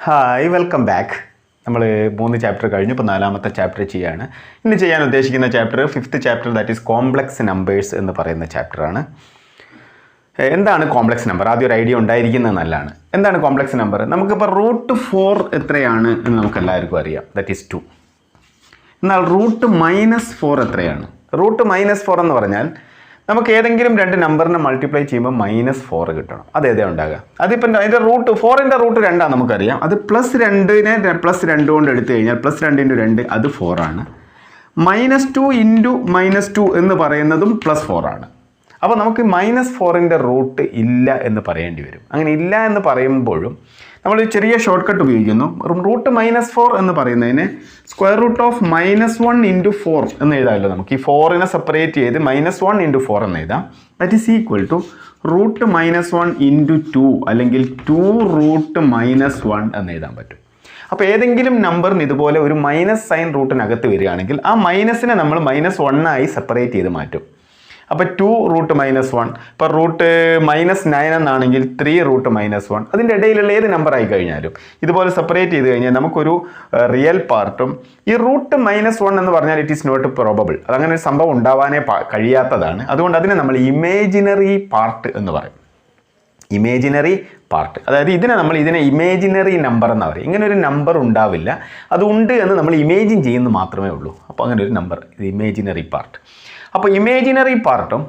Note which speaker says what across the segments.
Speaker 1: Hi welcome back. നമ്മൾ 3 chapter കഴിഞ്ഞു, ഇപ്പോൾ 4ാമത്തെ ചാപ്റ്റർ ചെയ്യാണ്. ഇനി ചെയ്യാൻ ഉദ്ദേശിക്കുന്ന chapter 5th chapter, that is complex numbers എന്ന് പറയുന്ന ചാപ്റ്ററാണ്. എന്താണ് കോംപ്ലക്സ് നമ്പർ? ആദ്യം ഒരു ഐഡിയ ഉണ്ടായിരിക്കുന്നത് നല്ലതാണ്. എന്താണ് കോംപ്ലക്സ് നമ്പർ? നമുക്കിപ്പോൾ √4 എത്രയാണ് എന്ന് നമുക്ക് എല്ലാവർക്കും അറിയാം, ദാറ്റ് ഈസ് 2. എന്നാൽ √-4 എത്രയാണ്? √-4 എന്ന് പറഞ്ഞാൽ നമുക്ക് ഏതെങ്കിലും രണ്ട് നമ്പറിനെ മൾട്ടിപ്ലൈ ചെയ്യുമ്പോൾ -4 കിട്ടണം. അതേതാ ഉണ്ടാകുക? അതിപ്പം അതിൻ്റെ √4ൻ്റെ റൂട്ട് 2 നമുക്കറിയാം. അത് +2നെ +2 കൊണ്ട് എടുത്തു കഴിഞ്ഞാൽ +2 × 2 അത് 4 ആണ്. -2 × -2 എന്ന് പറയുന്നതും +4 ആണ്. അപ്പോൾ നമുക്ക് -4ൻ്റെ റൂട്ട് ഇല്ല എന്ന് പറയേണ്ടി വരും. അങ്ങനെ ഇല്ല എന്ന് പറയുമ്പോഴും നമ്മൾ ചെറിയ ഷോർട്ട് കട്ട് ഉപയോഗിക്കുന്നു. √-4 എന്ന് പറയുന്നതിന് √1 × 4 എന്ന് എഴുതാമല്ലോ. നമുക്ക് ഈ 4നെ സെപ്പറേറ്റ് ചെയ്ത് -1 × 4 എന്ന് എഴുതാം. ദാറ്റ് ഈസ് ഈക്വൽ ടു √-1 × 2 അല്ലെങ്കിൽ 2√-1 എന്ന് എഴുതാൻ പറ്റും. അപ്പോൾ ഏതെങ്കിലും നമ്പറിന് ഇതുപോലെ ഒരു മൈനസ് സൈൻ റൂട്ടിനകത്ത് വരികയാണെങ്കിൽ ആ മൈനസിനെ നമ്മൾ -1 ആയി സെപ്പറേറ്റ് ചെയ്ത് മാറ്റും. അപ്പോൾ 2√-1, ഇപ്പോൾ √-9 എന്നാണെങ്കിൽ 3√-1, അതിൻ്റെ ഇടയിലുള്ള ഏത് നമ്പർ ആയി കഴിഞ്ഞാലും ഇതുപോലെ സെപ്പറേറ്റ് ചെയ്ത് കഴിഞ്ഞാൽ നമുക്കൊരു റിയൽ പാർട്ടും ഈ √-1 എന്ന് പറഞ്ഞാൽ ഇറ്റ് ഈസ് നോട്ട് പ്രോബബിൾ, അതങ്ങനെ ഒരു സംഭവം ഉണ്ടാവാനേ കഴിയാത്തതാണ്. അതുകൊണ്ട് അതിനെ നമ്മൾ ഇമേജിനറി പാർട്ട് എന്ന് പറയും. ഇമേജിനറി പാർട്ട്, അതായത് ഇതിനെ ഇമേജിനറി നമ്പർ എന്ന് പറയും. ഇങ്ങനെ ഒരു നമ്പർ ഉണ്ടാവില്ല, അതുണ്ട് എന്ന് നമ്മൾ ഇമേജിൻ ചെയ്യുന്നത് മാത്രമേ ഉള്ളൂ. അപ്പോൾ അങ്ങനെ ഒരു നമ്പർ, ഇത് ഇമേജിനറി പാർട്ട്. അപ്പോൾ ഇമേജിനറി പാർട്ടും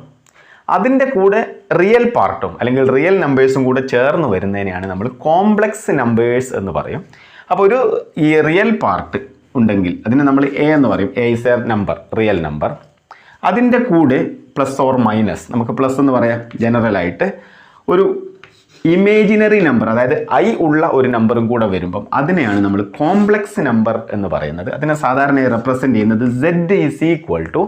Speaker 1: അതിൻ്റെ കൂടെ റിയൽ പാർട്ടും അല്ലെങ്കിൽ റിയൽ നമ്പേഴ്സും കൂടെ ചേർന്ന് വരുന്നതിനെയാണ് നമ്മൾ കോംപ്ലക്സ് നമ്പേഴ്സ് എന്ന് പറയും. അപ്പോൾ ഈ റിയൽ പാർട്ട് ഉണ്ടെങ്കിൽ അതിനെ നമ്മൾ എ എന്ന് പറയും. A is A number, real number. അതിൻ്റെ കൂടെ +or- നമുക്ക് പ്ലസ് എന്ന് പറയാം ജനറലായിട്ട്. ഒരു ഇമേജിനറി നമ്പർ, അതായത് ഐ ഉള്ള ഒരു നമ്പറും കൂടെ വരുമ്പം അതിനെയാണ് നമ്മൾ കോംപ്ലക്സ് നമ്പർ എന്ന് പറയുന്നത്. അതിനെ സാധാരണയായി റെപ്രസെൻ്റ് ചെയ്യുന്നത് Z is equal to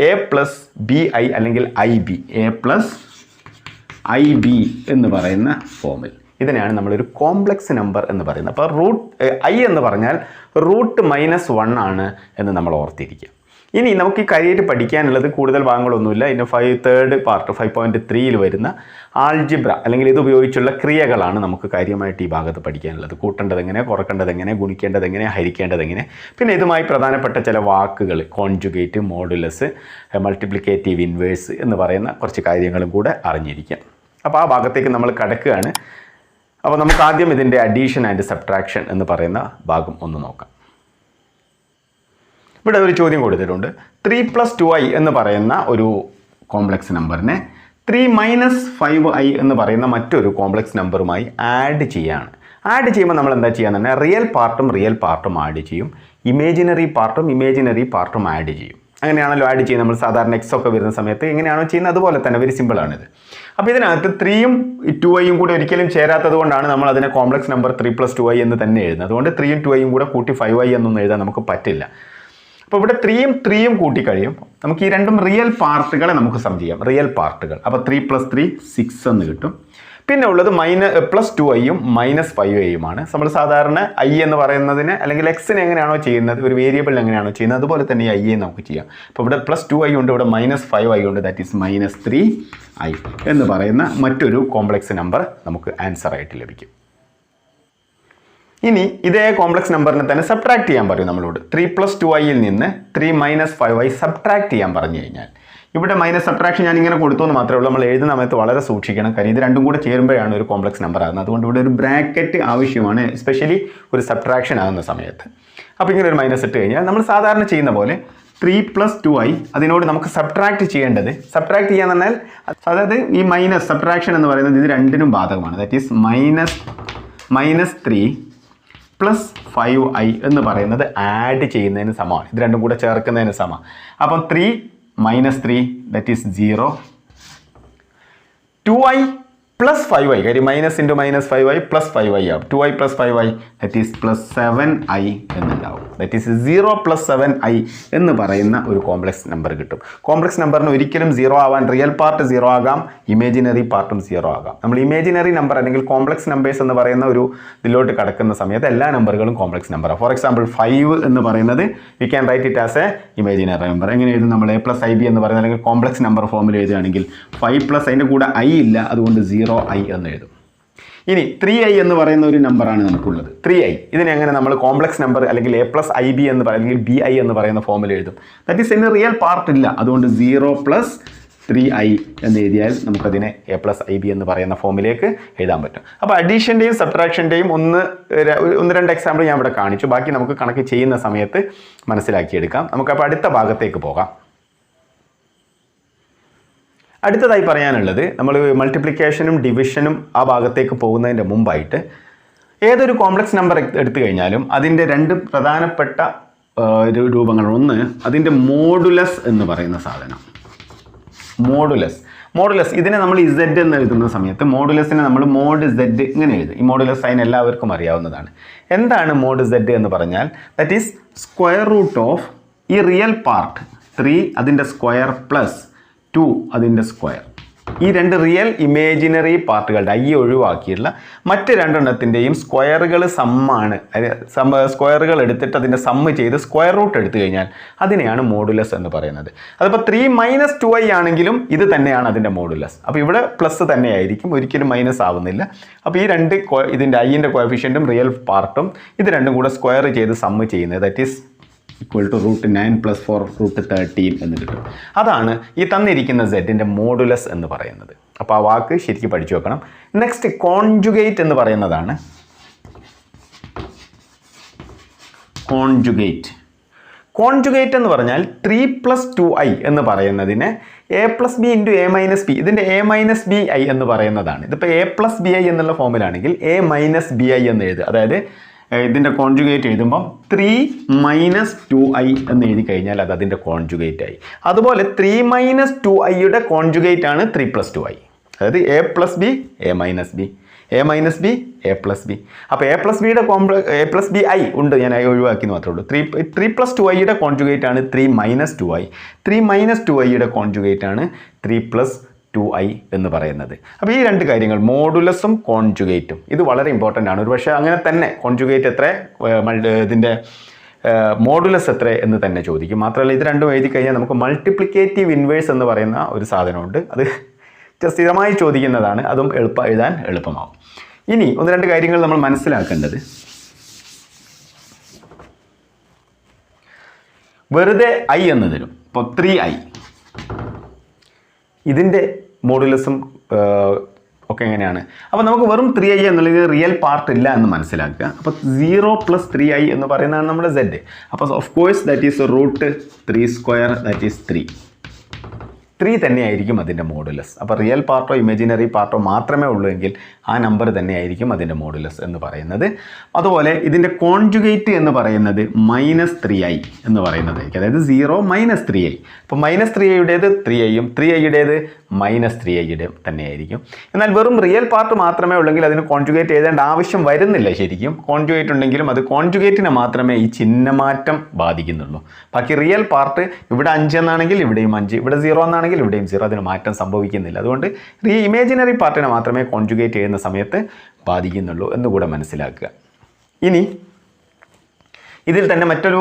Speaker 1: A+BI അല്ലെങ്കിൽ IB, A+IB എന്ന് പറയുന്ന ഫോമിൽ. ഇതിനെയാണ് നമ്മളൊരു കോംപ്ലക്സ് നമ്പർ എന്ന് പറയുന്നത്. അപ്പോൾ I എന്ന് പറഞ്ഞാൽ √-1 ആണ് എന്ന് നമ്മൾ ഓർത്തിരിക്കുക. ഇനി നമുക്ക് ഈ കാര്യമായിട്ട് പഠിക്കാനുള്ളത് കൂടുതൽ ഭാഗങ്ങളൊന്നുമില്ല. ഇതിൻ്റെ 3rd പാർട്ട് 5.3ൽ വരുന്ന ആൾജിബ്ര അല്ലെങ്കിൽ ഇത് ഉപയോഗിച്ചുള്ള ക്രിയകളാണ് നമുക്ക് കാര്യമായിട്ട് ഈ ഭാഗത്ത് പഠിക്കാനുള്ളത്. കൂട്ടേണ്ടത് എങ്ങനെ, കുറക്കേണ്ടത് എങ്ങനെ, ഗുണിക്കേണ്ടത് എങ്ങനെ, ഹരിക്കേണ്ടത് എങ്ങനെ, പിന്നെ ഇതുമായി പ്രധാനപ്പെട്ട ചില വാക്കുകൾ, കോൺജുഗേറ്റ്, മോഡുലസ്, മൾട്ടിപ്ലിക്കേറ്റീവ് ഇൻവേഴ്സ് എന്ന് പറയുന്ന കുറച്ച് കാര്യങ്ങളും കൂടെ അറിഞ്ഞിരിക്കാം. അപ്പോൾ ആ ഭാഗത്തേക്ക് നമ്മൾ കടക്കുകയാണ്. അപ്പോൾ നമുക്ക് ആദ്യം ഇതിൻ്റെ അഡീഷൻ ആൻഡ് സബ്ട്രാക്ഷൻ എന്ന് പറയുന്ന ഭാഗം ഒന്ന് നോക്കാം. ഇവിടെ ഒരു ചോദ്യം കൊടുത്തിട്ടുണ്ട്. 3+2i എന്ന് പറയുന്ന ഒരു കോംപ്ലക്സ് നമ്പറിനെ 3-5i എന്ന് പറയുന്ന മറ്റൊരു കോംപ്ലക്സ് നമ്പറുമായി ആഡ് ചെയ്യാണ്. ആഡ് ചെയ്യുമ്പോൾ നമ്മൾ എന്താ ചെയ്യാന്ന് പറഞ്ഞാൽ റിയൽ പാർട്ടും ആഡ് ചെയ്യും, ഇമേജിനറി പാർട്ടും ആഡ് ചെയ്യും. അങ്ങനെയാണല്ലോ ആഡ് ചെയ്യുന്നത്. നമ്മൾ സാധാരണ x ഒക്കെ വരുന്ന സമയത്ത് എങ്ങനെയാണോ ചെയ്യുന്നത് അതുപോലെ തന്നെ, വെരി സിമ്പിളാണിത്. അപ്പോൾ ഇതിനകത്ത് 3യും 2iയും കൂടെ ഒരിക്കലും ചേരാത്തത് കൊണ്ടാണ് നമ്മൾ അതിനെ കോംപ്ലക്സ് നമ്പർ 3+2i എന്ന് തന്നെ എഴുതുന്നത്. അതുകൊണ്ട് 3യും 2iയും കൂടെ കൂട്ടി 5i എന്നൊന്നും എഴുതാൻ നമുക്ക് പറ്റില്ല. അപ്പോൾ ഇവിടെ 3യും കൂട്ടിക്കഴിയും. നമുക്ക് ഈ രണ്ടും റിയൽ പാർട്ടുകളെ നമുക്ക് സം ചെയ്യാം, റിയൽ പാർട്ടുകൾ. അപ്പോൾ 3+3 6 എന്ന് കിട്ടും. പിന്നെ ഉള്ളത് +2iയും -5iയുമാണ്. നമ്മൾ സാധാരണ i എന്ന് പറയുന്നതിന് അല്ലെങ്കിൽ എക്സിനെ എങ്ങനെയാണോ ചെയ്യുന്നത്, ഒരു വേരിയബിളിൽ എങ്ങനെയാണോ ചെയ്യുന്നത് അതുപോലെ തന്നെ ഈ i നമുക്ക് ചെയ്യാം. അപ്പോൾ ഇവിടെ +2i ഉണ്ട്, ഇവിടെ -5i ഉണ്ട്, ദാറ്റ് ഈസ് -3i എന്ന് പറയുന്ന മറ്റൊരു കോംപ്ലക്സ് നമ്പർ നമുക്ക് ആൻസർ ആയിട്ട് ലഭിക്കും. ഇനി ഇതേ കോംപ്ലക്സ് നമ്പറിനെ തന്നെ സബ്ട്രാക്ട് ചെയ്യാൻ പറയും നമ്മളോട്. 3+2iയിൽ നിന്ന് 3-5i സബ്ട്രാക്ട് ചെയ്യാൻ പറഞ്ഞു കഴിഞ്ഞാൽ ഇവിടെ മൈനസ് സബ്ട്രാക്ഷൻ ഞാൻ ഇങ്ങനെ കൊടുത്തു എന്ന് മാത്രമേ ഉള്ളൂ. നമ്മൾ എഴുതുന്ന സമയത്ത് വളരെ സൂക്ഷിക്കണം, കാര്യം ഇത് രണ്ടും കൂടെ ചേരുമ്പോഴാണ് ഒരു കോംപ്ലക്സ് നമ്പർ ആകുന്നത്. അതുകൊണ്ട് ഇവിടെ ഒരു ബ്രാക്കറ്റ് ആവശ്യമാണ്, എസ്പെഷ്യലി ഒരു സബ്ട്രാക്ഷൻ ആകുന്ന സമയത്ത്. അപ്പോൾ ഇങ്ങനെ ഒരു മൈനസ് ഇട്ട് കഴിഞ്ഞാൽ നമ്മൾ സാധാരണ ചെയ്യുന്ന പോലെ 3+2i അതിനോട് നമുക്ക് സബ്ട്രാക്ട് ചെയ്യാൻ പറഞ്ഞാൽ, അതായത് ഈ മൈനസ് സബ്ട്രാക്ഷൻ എന്ന് പറയുന്നത് ഇത് രണ്ടിനും ബാധകമാണ്. ദാറ്റ് ഈസ് -3 +5i എന്ന് പറയുന്നത് ആഡ് ചെയ്യുന്നതിന് സമമാണ്, ഇത് രണ്ടും കൂടെ ചേർക്കുന്നതിന് സമമാണ്. അപ്പം 3 - 3 ദാറ്റ് ഈസ് 0, 2i +5i, കാര്യം -5i +5i ആവും. 2i +5i that is +7i എന്നുണ്ടാവും. ദാറ്റ് ഈസ് 0 + 7i എന്ന് പറയുന്ന ഒരു കോംപ്ലക്സ് നമ്പർ കിട്ടും. കോംപ്ലക്സ് നമ്പറിന് ഒരിക്കലും 0 ആവാൻ, റിയൽ പാർട്ട് 0 ആകാം, ഇമേജിനറി പാർട്ടും 0 ആകാം. നമ്മൾ ഇമേജിനറി നമ്പർ അല്ലെങ്കിൽ കോംപ്ലക്സ് നമ്പേഴ്സ് എന്ന് പറയുന്ന ഒരു ഇതിലോട്ട് കടക്കുന്ന സമയത്ത് എല്ലാ നമ്പറുകളും കോംപ്ലക്സ് നമ്പറാണ്. ഫോർ എക്സാമ്പിൾ 5 എന്ന് പറയുന്നത് we can write it as A imaginary number. എങ്ങനെ എഴുതും? നമ്മൾ A+IB എന്ന് പറയുന്നത് അല്ലെങ്കിൽ കോംപ്ലക്സ് നമ്പർ ഫോമിൽ എഴുതുകയാണെങ്കിൽ 5+ അതിൻ്റെ കൂടെ i ഇല്ല, അതുകൊണ്ട് 0i എന്ന് എഴുതും. ഇനി 3i എന്ന് പറയുന്ന ഒരു നമ്പറാണ് നമുക്കുള്ളത്. 3i ഇതിനെ എങ്ങനെ നമ്മൾ കോംപ്ലക്സ് നമ്പർ അല്ലെങ്കിൽ a+ib എന്ന് അല്ലെങ്കിൽ bi എന്ന് പറയുന്ന ഫോമിൽ എഴുതും. ദാറ്റ് ഈസ് ഇതിന് റിയൽ പാർട്ട് ഇല്ല. അതുകൊണ്ട് 0+3i എന്ന് എഴുതിയാൽ നമുക്കതിനെ a+ib എന്ന് പറയുന്ന ഫോമിലേക്ക് എഴുതാൻ പറ്റും. അപ്പോൾ അഡീഷൻ്റെയും സബ്ട്രാക്ഷൻ്റെയും ഒന്ന് രണ്ട് എക്സാമ്പിൾ ഞാൻ ഇവിടെ കാണിച്ചു. ബാക്കി നമുക്ക് കണക്ക് ചെയ്യുന്ന സമയത്ത് മനസ്സിലാക്കിയെടുക്കാം. നമുക്കപ്പോൾ അടുത്ത ഭാഗത്തേക്ക് പോകാം. അടുത്തതായി പറയാനുള്ളത്, നമ്മൾ മൾട്ടിപ്ലിക്കേഷനും ഡിവിഷനും ആ ഭാഗത്തേക്ക് പോകുന്നതിൻ്റെ മുമ്പായിട്ട് ഏതൊരു കോംപ്ലക്സ് നമ്പർ എടുത്തു കഴിഞ്ഞാലും അതിൻ്റെ രണ്ട് പ്രധാനപ്പെട്ട രൂപങ്ങൾ. ഒന്ന് അതിൻ്റെ മോഡുലസ് എന്ന് പറയുന്ന സാധനം. മോഡുലസ് ഇതിനെ നമ്മൾ ഇസെഡ് എന്ന് എഴുതുന്ന സമയത്ത് മോഡുലസിനെ നമ്മൾ മോഡ് സെഡ് ഇങ്ങനെ എഴുതും. ഈ മോഡുലസ് സൈൻ എല്ലാവർക്കും അറിയാവുന്നതാണ്. എന്താണ് മോഡ് സെഡ് എന്ന് പറഞ്ഞാൽ that is square root of ഈ റിയൽ പാർട്ട് 3 അതിൻ്റെ സ്ക്വയർ പ്ലസ് 2 അതിൻ്റെ സ്ക്വയർ. ഈ രണ്ട് റിയൽ ഇമേജിനറി പാർട്ടുകളുടെ ഐ ഒഴിവാക്കിയുള്ള മറ്റ് രണ്ടെണ്ണത്തിൻ്റെയും സ്ക്വയറുകൾ സമ്മാണ്. സ്ക്വയറുകൾ എടുത്തിട്ട് അതിൻ്റെ സമ്മ് ചെയ്ത് സ്ക്വയർ റൂട്ട് എടുത്തു കഴിഞ്ഞാൽ അതിനെയാണ് മോഡുലസ് എന്ന് പറയുന്നത്. അതിപ്പോൾ 3 - 2i ആണെങ്കിലും ഇത് തന്നെയാണ് അതിൻ്റെ മോഡുലസ്. അപ്പോൾ ഇവിടെ പ്ലസ് തന്നെയായിരിക്കും, ഒരിക്കലും മൈനസ് ആവുന്നില്ല. അപ്പോൾ ഈ രണ്ട് ഇതിൻ്റെ ഐൻ്റെ കോഎഫിഷ്യൻറ്റും റിയൽ പാർട്ടും ഇത് രണ്ടും കൂടെ സ്ക്വയർ ചെയ്ത് സമ്മ് ചെയ്യുന്നത് ദാറ്റ് ഈസ് ഈക്വൽ ടു √9 + 4 √13 എന്ന് കിട്ടും. അതാണ് ഈ തന്നിരിക്കുന്ന സെഡിൻ്റെ മോഡുലസ് എന്ന് പറയുന്നത്. അപ്പോൾ ആ വാക്ക് ശരിക്കും പഠിച്ചു വെക്കണം. നെക്സ്റ്റ് കോൺജുഗേറ്റ് എന്ന് പറയുന്നതാണ്. കോൺജുഗേറ്റ് എന്ന് പറഞ്ഞാൽ 3 + 2i എന്ന് പറയുന്നതിനെ a+b × a-b ഇതിൻ്റെ a-bi എന്ന് പറയുന്നതാണ്. ഇതിപ്പോൾ a+bi എന്നുള്ള ഫോമിലാണെങ്കിൽ a-bi എന്ന് എഴുതുക. അതായത് ഇതിൻ്റെ കോൺജുഗേറ്റ് എഴുതുമ്പം 3 - 2i എന്ന് എഴുതി കഴിഞ്ഞാൽ അത് അതിൻ്റെ കോൺജുഗേറ്റ് ആയി. അതുപോലെ 3 - 2iയുടെ കോൺജുഗേറ്റ് ആണ് 3 + 2i. അതായത് a+b a-b a-b a+b. അപ്പോൾ a+bയുടെ a+bi ഉണ്ട്, ഞാൻ ഒഴിവാക്കി മാത്രമേ ഉള്ളൂ. 3 + 2iയുടെ കോൺജുഗേറ്റ് ആണ് 3 - 2i. 3 - 2iയുടെ കോൺജുഗേറ്റ് ആണ് 3 + 2i എന്ന് പറയുന്നത്. അപ്പോൾ ഈ രണ്ട് കാര്യങ്ങൾ മോഡുലസും കോൺജുഗേറ്റും ഇത് വളരെ ഇമ്പോർട്ടൻ്റ് ആണ്. ഒരു പക്ഷേ അങ്ങനെ തന്നെ കോൺജുഗേറ്റ് എത്ര, ഇതിൻ്റെ മോഡുലസ് എത്ര എന്ന് തന്നെ ചോദിക്കും. മാത്രമല്ല ഇത് രണ്ടും എഴുതി കഴിഞ്ഞാൽ നമുക്ക് മൾട്ടിപ്ലിക്കേറ്റീവ് ഇൻവേഴ്സ് എന്ന് പറയുന്ന ഒരു സാധനമുണ്ട്. അത് സ്ഥിരമായി ചോദിക്കുന്നതാണ്. അതും എഴുതാൻ എളുപ്പമാവും. ഇനി ഒന്ന് രണ്ട് കാര്യങ്ങൾ നമ്മൾ മനസ്സിലാക്കേണ്ടത്, വെറുതെ i എന്ന് തരും. ഇപ്പോൾ 3i ഇതിൻ്റെ മോഡുലസും ഒക്കെ എങ്ങനെയാണ്? അപ്പോൾ നമുക്ക് വെറും 3i എന്നുള്ളത് റിയൽ പാർട്ട് ഇല്ല എന്ന് മനസ്സിലാക്കുക. അപ്പോൾ 0 + 3i എന്ന് പറയുന്നതാണ് നമ്മുടെ z. അപ്പോൾ of course that is √3² that is 3. 3 തന്നെയായിരിക്കും അതിൻ്റെ മോഡുലസ്. അപ്പോൾ റിയൽ പാർട്ടോ ഇമേജിനറി പാർട്ടോ മാത്രമേ ഉള്ളൂ എങ്കിൽ ആ നമ്പർ തന്നെയായിരിക്കും അതിൻ്റെ മോഡുലസ് എന്ന് പറയുന്നത്. അതുപോലെ ഇതിൻ്റെ കോൺജുഗേറ്റ് എന്ന് പറയുന്നത് -3i എന്ന് പറയുന്നതായിരിക്കും. അതായത് 0 - 3i. അപ്പോൾ -3iയുടേത് 3iയും 3iയുടേത് -3iയുടെ തന്നെയായിരിക്കും. എന്നാൽ വെറും റിയൽ പാർട്ട് മാത്രമേ ഉള്ളെങ്കിൽ അതിന് കോൺജുഗേറ്റ് എഴുതേണ്ട ആവശ്യം വരുന്നില്ല. ശരിക്കും കോൺജുഗേറ്റ് ഉണ്ടെങ്കിലും അത് കോൺജുഗേറ്റിനെ മാത്രമേ ഈ ചിഹ്നമാറ്റം ബാധിക്കുന്നുള്ളൂ. ബാക്കി റിയൽ പാർട്ട് ഇവിടെ 5 എന്നാണെങ്കിൽ ഇവിടെയും 5, ഇവിടെ 0 എന്നാണെങ്കിൽ ഇവിടെയും 0, അതിന് മാറ്റം സംഭവിക്കുന്നില്ല. അതുകൊണ്ട് ഈ ഇമേജിനറി പാർട്ടിനെ മാത്രമേ കോൺജുഗേറ്റ് ചെയ്യുന്ന സമയത്ത് ബാധിക്കുന്നുള്ളൂ എന്നുകൂടെ മനസ്സിലാക്കുക. ഇനി ഇതിൽ തന്നെ മറ്റൊരു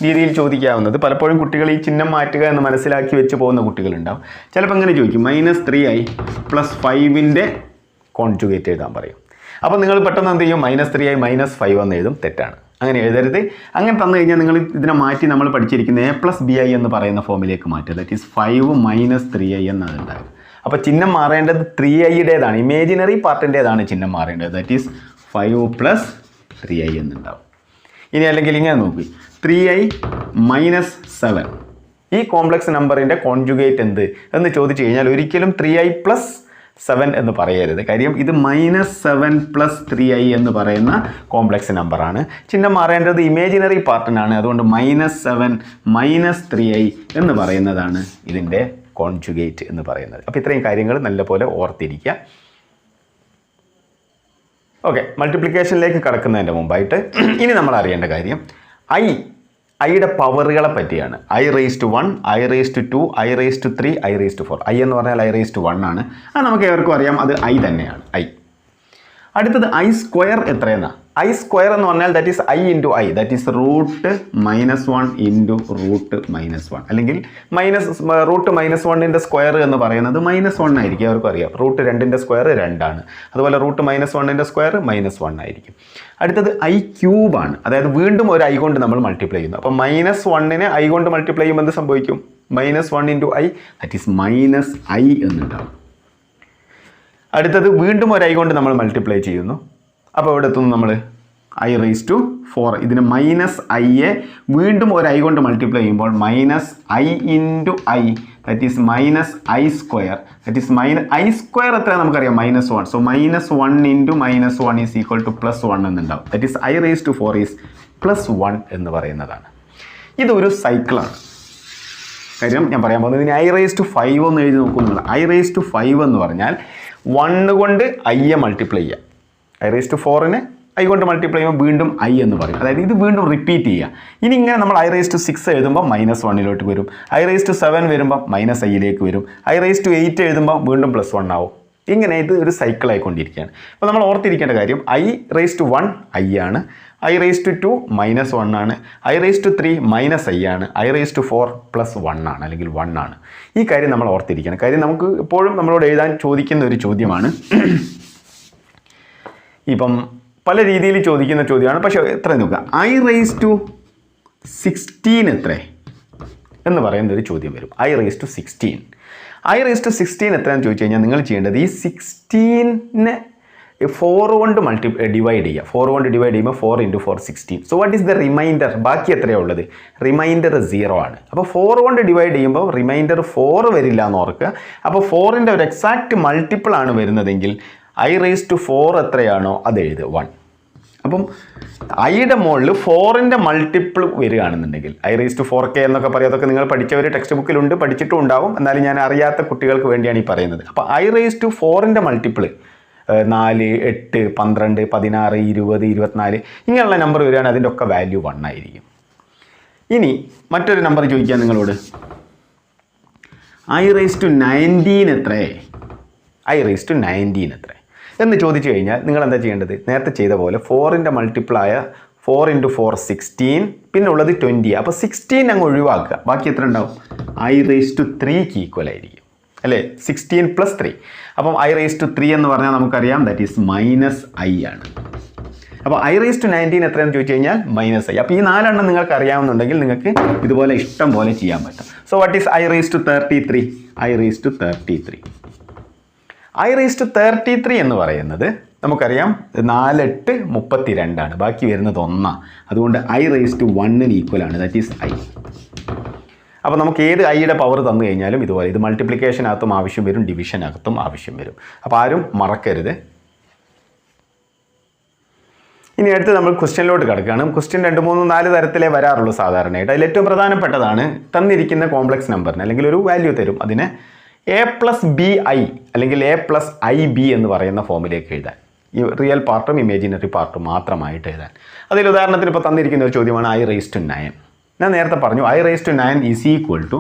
Speaker 1: രീതിയിൽ ചോദിക്കാവുന്നത്, പലപ്പോഴും കുട്ടികൾ ഈ ചിഹ്നം മാറ്റുക എന്ന് മനസ്സിലാക്കി വെച്ച് പോകുന്ന കുട്ടികളുണ്ടാവും. ചിലപ്പോൾ ഇങ്ങനെ ചോദിക്കും -3i + 5ൻ്റെ കോൺജുഗേറ്റ് എഴുതാൻ പറയും. അപ്പോൾ നിങ്ങൾ പെട്ടെന്ന് എന്ത് ചെയ്യും? -3i - 5 എന്ന് എഴുതും. തെറ്റാണ്, അങ്ങനെ എഴുതരുത്. അങ്ങനെ തന്നു കഴിഞ്ഞാൽ നിങ്ങൾ ഇതിനെ മാറ്റി നമ്മൾ പഠിച്ചിരിക്കുന്ന a+bi എന്ന് പറയുന്ന ഫോമിലേക്ക് മാറ്റുക. ദാറ്റ് ഈസ് 5 - 3i എന്നാണ് ഉണ്ടാകുക. അപ്പോൾ ചിഹ്നം മാറേണ്ടത് 3iയുടേതാണ്, ഇമേജിനറി പാർട്ടിൻ്റേതാണ് ചിഹ്നം മാറേണ്ടത്. ദാറ്റ് ഈസ് 5 + 3i എന്നുണ്ടാവും. ഇനി അല്ലെങ്കിൽ ഇങ്ങനെ നോക്കി, 3i - 7 ഈ കോംപ്ലക്സ് നമ്പറിൻ്റെ കോൺജുഗേറ്റ് എന്ത് എന്ന് ചോദിച്ചു കഴിഞ്ഞാൽ ഒരിക്കലും 3i + 7 എന്ന് പറയരുത്. കാര്യം ഇത് -7 + 3i എന്ന് പറയുന്ന കോംപ്ലക്സ് നമ്പറാണ്. ചിഹ്നം മാറേണ്ടത് ഇമേജിനറി പാർട്ടിനാണ്. അതുകൊണ്ട് -7 - 3i എന്ന് പറയുന്നതാണ് ഇതിൻ്റെ കോൺജുഗേറ്റ് എന്ന് പറയുന്നത്. അപ്പോൾ ഇത്രയും കാര്യങ്ങൾ നല്ലപോലെ ഓർത്തിരിക്കുക. ഓക്കെ, മൾട്ടിപ്ലിക്കേഷനിലേക്ക് കടക്കുന്നതിൻ്റെ മുമ്പായിട്ട് ഇനി നമ്മൾ അറിയേണ്ട കാര്യം ഐയുടെ പവറുകളെ പറ്റിയാണ്. i⁻1, i⁻2, i⁻3, i⁻4. i എന്ന് പറഞ്ഞാൽ i⁻1 ആണ്. അത് നമുക്ക് ഏവർക്കും അറിയാം, അത് i തന്നെയാണ്. അടുത്തത് i² എത്രയെന്നാ? ഐ സ്ക്വയർ എന്ന് പറഞ്ഞാൽ that is i into I, that is root -1 into root -1, അല്ലെങ്കിൽ റൂട്ട് -1ൻ്റെ സ്ക്വയർ എന്ന് പറയുന്നത് -1 ആയിരിക്കും. അവർക്കും അറിയാം റൂട്ട് 2ൻ്റെ സ്ക്വയർ 2 അതുപോലെ റൂട്ട് -1ൻ്റെ സ്ക്വയർ -1 ആയിരിക്കും. അടുത്തത് ഐ ക്യൂബാണ്, അതായത് വീണ്ടും ഒരു ഐ കൊണ്ട് നമ്മൾ മൾട്ടിപ്ലൈ ചെയ്യുന്നു. അപ്പോൾ -1നെ ഐ കൊണ്ട് മൾട്ടിപ്ലൈ ചെയ്യുമ്പോൾ എന്ത് സംഭവിക്കും? -1 into I, that is -i എന്നുണ്ടാവും. അടുത്തത് വീണ്ടും ഒരു ഐ കൊണ്ട് നമ്മൾ മൾട്ടിപ്ലൈ ചെയ്യുന്നു. അപ്പോൾ ഇവിടെ എത്തുന്നു നമ്മൾ i⁴. ഇതിന് -iയെ വീണ്ടും ഒരു ഐ കൊണ്ട് മൾട്ടിപ്ലൈ ചെയ്യുമ്പോൾ -i into I, that is -i². That is i² എത്ര നമുക്കറിയാം? -1. So -1 into -1 is equal to +1 എന്നുണ്ടാവും. ദാറ്റ് ഈസ് i⁴ ഈസ് +1 എന്ന് പറയുന്നതാണ്. ഇതൊരു സൈക്കിളാണ്. കാര്യം ഞാൻ പറയാൻ പോകുന്നത് ഇതിന് i⁵ എന്ന് എഴുതി നോക്കുന്നുണ്ട്. i⁵ എന്ന് പറഞ്ഞാൽ 1 കൊണ്ട് ഐയെ മൾട്ടിപ്ലൈ ചെയ്യാം. i⁴ ഐ കൊണ്ട് മൾട്ടിപ്ലൈ ചെയ്യുമ്പോൾ വീണ്ടും ഐ എന്ന് പറയും. അതായത് ഇത് വീണ്ടും റിപ്പീറ്റ് ചെയ്യുക. ഇനി ഇങ്ങനെ നമ്മൾ i⁵ എഴുതുമ്പോൾ -1 വരും, i⁵ വരുമ്പോൾ -iയിലേക്ക് വരും, i�8 എഴുതുമ്പോൾ വീണ്ടും +1 ആവും. ഇങ്ങനെ ഇത് ഒരു സൈക്കിൾ ആയിക്കൊണ്ടിരിക്കുകയാണ്. അപ്പോൾ നമ്മൾ ഓർത്തിരിക്കേണ്ട കാര്യം i⁴ ഐ ആണ്, i⁵ -1 ആണ്, i⁵ -i ആണ്, i⁴ +1 ആണ് അല്ലെങ്കിൽ 1 ആണ്. ഈ കാര്യം നമ്മൾ ഓർത്തിരിക്കണം. കാര്യം നമുക്ക് എപ്പോഴും നമ്മളോട് എഴുതാൻ ചോദിക്കുന്ന ഒരു ചോദ്യമാണ്. ഇപ്പം പല രീതിയിൽ ചോദിക്കുന്ന ചോദ്യമാണ്, പക്ഷേ എത്ര നോക്കുക, i⁻16 എത്ര എന്ന് പറയുന്ന ഒരു ചോദ്യം വരും. i⁻16 എത്രയാണെന്ന് ചോദിച്ചു കഴിഞ്ഞാൽ നിങ്ങൾ ചെയ്യേണ്ടത് ഈ 16നെ 4 കൊണ്ട് ഡിവൈഡ് ചെയ്യുക. 4 കൊണ്ട് ഡിവൈഡ് ചെയ്യുമ്പോൾ 4 × 4 16. So what is the reminder? ബാക്കി എത്രയാണ് ഉള്ളത്? റിമൈൻഡർ 0 ആണ്. അപ്പോൾ 4 കൊണ്ട് ഡിവൈഡ് ചെയ്യുമ്പോൾ റിമൈൻഡർ 4 വരില്ല എന്ന് ഓർക്കുക. അപ്പോൾ 4ൻ്റെ ഒരു എക്സാക്റ്റ് മൾട്ടിപ്പിൾ ആണ് വരുന്നതെങ്കിൽ i⁴ എത്രയാണോ അത് എഴുതുക 1. അപ്പം ഐയുടെ മുകളിൽ 4ൻ്റെ മൾട്ടിപ്പിൾ വരികയാണെന്നുണ്ടെങ്കിൽ i⁴k എന്നൊക്കെ പറയും. അതൊക്കെ നിങ്ങൾ പഠിച്ചവർ ടെക്സ്റ്റ് ബുക്കിലുണ്ട്, പഠിച്ചിട്ടും ഉണ്ടാവും. എന്നാലും ഞാൻ അറിയാത്ത കുട്ടികൾക്ക് വേണ്ടിയാണ് ഈ പറയുന്നത്. അപ്പോൾ i⁴ മൾട്ടിപ്പിൾ 4, 8, 12, 16, 20, 24 ഇങ്ങനെയുള്ള നമ്പർ വരികയാണെങ്കിൽ അതിൻ്റെ ഒക്കെ വാല്യൂ 1 ആയിരിക്കും. ഇനി മറ്റൊരു നമ്പർ ചോദിക്കാം നിങ്ങളോട്, i⁻19 എത്രേ? i⁻19 എത്രേ എന്ന് ചോദിച്ചു കഴിഞ്ഞാൽ നിങ്ങൾ എന്താ ചെയ്യേണ്ടത്? നേരത്തെ ചെയ്ത പോലെ 4ൻ്റെ മൾട്ടിപ്പിളായ 4 × 4 16, പിന്നെ ഉള്ളത് 20. അപ്പോൾ 16 അങ്ങ് ഒഴിവാക്കുക. ബാക്കി എത്ര ഉണ്ടാവും? i⁻3ക്ക് ഈക്വൽ ആയിരിക്കും അല്ലേ? 16 + 3. അപ്പം i⁻3 എന്ന് പറഞ്ഞാൽ നമുക്കറിയാം ദാറ്റ് ഈസ് -i ആണ്. അപ്പോൾ i⁻19 എത്രയെന്ന് ചോദിച്ചു കഴിഞ്ഞാൽ -i. അപ്പോൾ ഈ 4 എണ്ണം നിങ്ങൾക്ക് അറിയാവുന്നുണ്ടെങ്കിൽ നിങ്ങൾക്ക് ഇതുപോലെ ഇഷ്ടം പോലെ ചെയ്യാൻ പറ്റും. So what is i⁻33? i⁻33 എന്ന് പറയുന്നത് നമുക്കറിയാം 4, 8, 32 ആണ്. ബാക്കി വരുന്നത് 1. അതുകൊണ്ട് i⁻1 ഈക്വൽ ആണ്, ദാറ്റ് ഈസ് i. അപ്പോൾ നമുക്ക് ഏത് ഐയുടെ പവർ തന്നു കഴിഞ്ഞാലും ഇതുപോലെ ഇത് മൾട്ടിപ്ലിക്കേഷനകത്തും ആവശ്യം വരും, ഡിവിഷനകത്തും ആവശ്യം വരും. അപ്പോൾ ആരും മറക്കരുത്. ഇനി അടുത്ത് നമ്മൾ ക്വസ്റ്റ്യനിലോട്ട് കിടക്കുകയാണ്. ക്വസ്റ്റ്യൻ 2, 3, 4 തരത്തിലേ വരാറുള്ളൂ സാധാരണയായിട്ട്. അതിൽ ഏറ്റവും പ്രധാനപ്പെട്ടതാണ് തന്നിരിക്കുന്ന കോംപ്ലക്സ് നമ്പറിന് അല്ലെങ്കിൽ ഒരു വാല്യൂ തരും, അതിനെ a+bi അല്ലെങ്കിൽ a+ib എന്ന് പറയുന്ന ഫോമിലേക്ക് എഴുതാൻ. ഈ റിയൽ പാർട്ടും ഇമേജിനറി പാർട്ടും മാത്രമായിട്ട് എഴുതാൻ. അതിൽ ഉദാഹരണത്തിന് ഇപ്പോൾ തന്നിരിക്കുന്ന ഒരു ചോദ്യമാണ് i⁻9. ഞാൻ നേരത്തെ പറഞ്ഞു i⁻9 ഈസ് ഈക്വൽ ടു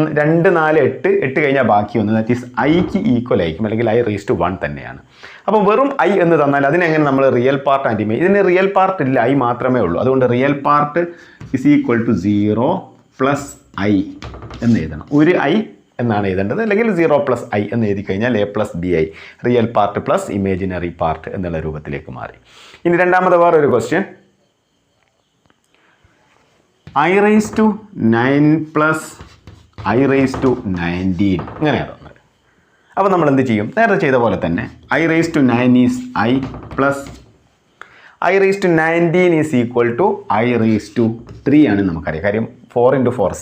Speaker 1: 2, 4, 8 കഴിഞ്ഞാൽ ബാക്കി 1, ദാറ്റ് ഈസ് ഐക്ക് ഈക്വൽ ആയിരിക്കും, അല്ലെങ്കിൽ i⁻1 തന്നെയാണ്. അപ്പോൾ വെറും i എന്ന് തന്നാൽ അതിനെങ്ങനെ നമ്മൾ റിയൽ പാർട്ട് ആൻഡ് ഇമേജ്, ഇതിന് റിയൽ പാർട്ട് ഇല്ല, i മാത്രമേ ഉള്ളൂ. അതുകൊണ്ട് real part is equal to 0 + i എന്ന് എഴുതണം. ഒരു i എന്നാണ് എഴുതേണ്ടത്, അല്ലെങ്കിൽ 0 + i എന്ന് എഴുതി കഴിഞ്ഞാൽ a+bi real part plus imaginary part എന്നുള്ള രൂപത്തിലേക്ക് മാറി. ഇനി രണ്ടാമത് വേറൊരു ക്വസ്റ്റ്യൻ, i⁻9 + i⁻19 ഇങ്ങനെയാണ് തന്നത്. അപ്പോൾ നമ്മൾ എന്ത് ചെയ്യും? നേരത്തെ ചെയ്ത പോലെ തന്നെ i⁻9 is i plus i⁻19 is equal to i⁻3 ആണ് നമുക്കറിയാം. കാര്യം 4 × 4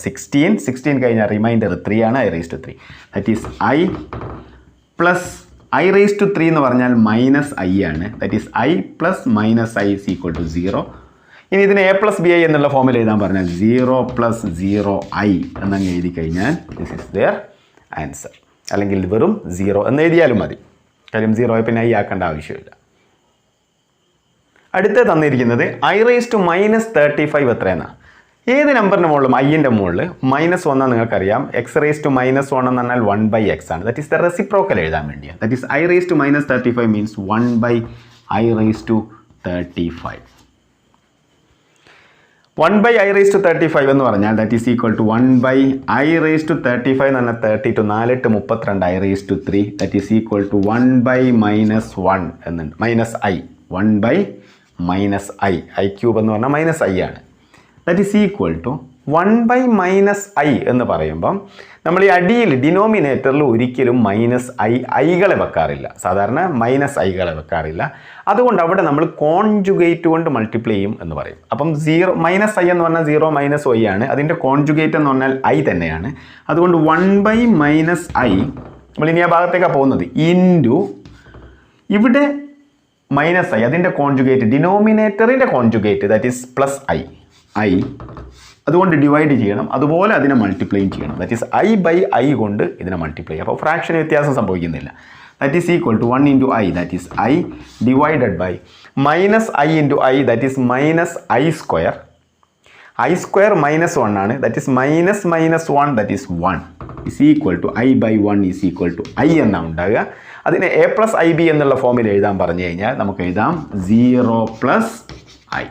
Speaker 1: 16 കഴിഞ്ഞാൽ റിമൈൻഡർ 3 ആണ്, i⁻3. That is i plus i⁻3 എന്ന് പറഞ്ഞാൽ -i ആണ്. That is i plus -i is equal to 0. ഇനി ഇതിന് a+bi എന്നുള്ള ഫോമിൽ എഴുതാൻ പറഞ്ഞാൽ 0 + 0i എന്നങ്ങ് എഴുതി കഴിഞ്ഞാൽ ദിസ് ഈസ് ദെയർ ആൻസർ. അല്ലെങ്കിൽ വെറും 0 എന്ന് എഴുതിയാലും മതി. കാര്യം 0 പിന്നെ i ആക്കേണ്ട ആവശ്യമില്ല. അടുത്ത തന്നിരിക്കുന്നത് i⁻35 എത്രയെന്നാണ്. ഏത് നമ്പറിൻ്റെ മുകളിലും ഐൻ്റെ മുകളിൽ -1 നിങ്ങൾക്കറിയാം. x⁻−1 എന്ന് പറഞ്ഞാൽ 1/x ആണ്. ദാറ്റ് ഈസ് ദ റെസിപ്രോക്കൽ എഴുതാൻ വേണ്ടിയാണ്. That is i⁻35 means 1/i⁻35 35. 1 by I raised to 35 എന്ന് പറഞ്ഞാൽ that is equal to 1 by I raised to 35 എന്ന് പറഞ്ഞാൽ 32 4 I raised to 3 that is equal to 1 by minus 1 എന്നുണ്ട് minus i 1 by minus I cube എന്ന് പറഞ്ഞാൽ minus i ആണ്. That is equal to 1 by minus I എന്ന് പറയുമ്പം നമ്മൾ ഈ അടിയിൽ ഡിനോമിനേറ്ററിൽ ഒരിക്കലും മൈനസ് ഐകളെ വെക്കാറില്ല, സാധാരണ മൈനസ് ഐകളെ വെക്കാറില്ല. അതുകൊണ്ട് അവിടെ നമ്മൾ കോൺജുഗേറ്റ് കൊണ്ട് മൾട്ടിപ്ലൈ ചെയ്യും എന്ന് പറയും. അപ്പം മൈനസ് ഐ എന്ന് പറഞ്ഞാൽ 0 മൈനസ് y ആണ്, അതിൻ്റെ കോൺജുഗേറ്റ് എന്ന് പറഞ്ഞാൽ ഐ തന്നെയാണ്. അതുകൊണ്ട് 1 by minus I നമ്മൾ ഇനി ആ ഭാഗത്തേക്കാണ് പോകുന്നത് ഇൻറ്റു ഇവിടെ മൈനസ് ഐ അതിൻ്റെ കോൺജുഗേറ്റ് ഡിനോമിനേറ്ററിൻ്റെ conjugate that is plus i അതുകൊണ്ട് ഡിവൈഡ് ചെയ്യണം, അതുപോലെ അതിനെ മൾട്ടിപ്ലൈയും ചെയ്യണം. That is i by i കൊണ്ട് ഇതിനെ മൾട്ടിപ്ലൈ ചെയ്യും. അപ്പോൾ ഫ്രാക്ഷന് വ്യത്യാസം സംഭവിക്കുന്നില്ല. That is equal to 1 into I that is i divided by minus i into I that is minus i square. I square minus 1 ആണ്, that is minus 1 that is 1 is equal to I by 1 is equal to i എന്നാണ് ഉണ്ടാകുക. അതിനെ A plus I B എന്നുള്ള ഫോമിൽ എഴുതാൻ പറഞ്ഞു കഴിഞ്ഞാൽ നമുക്ക് എഴുതാം 0 പ്ലസ് ഐ.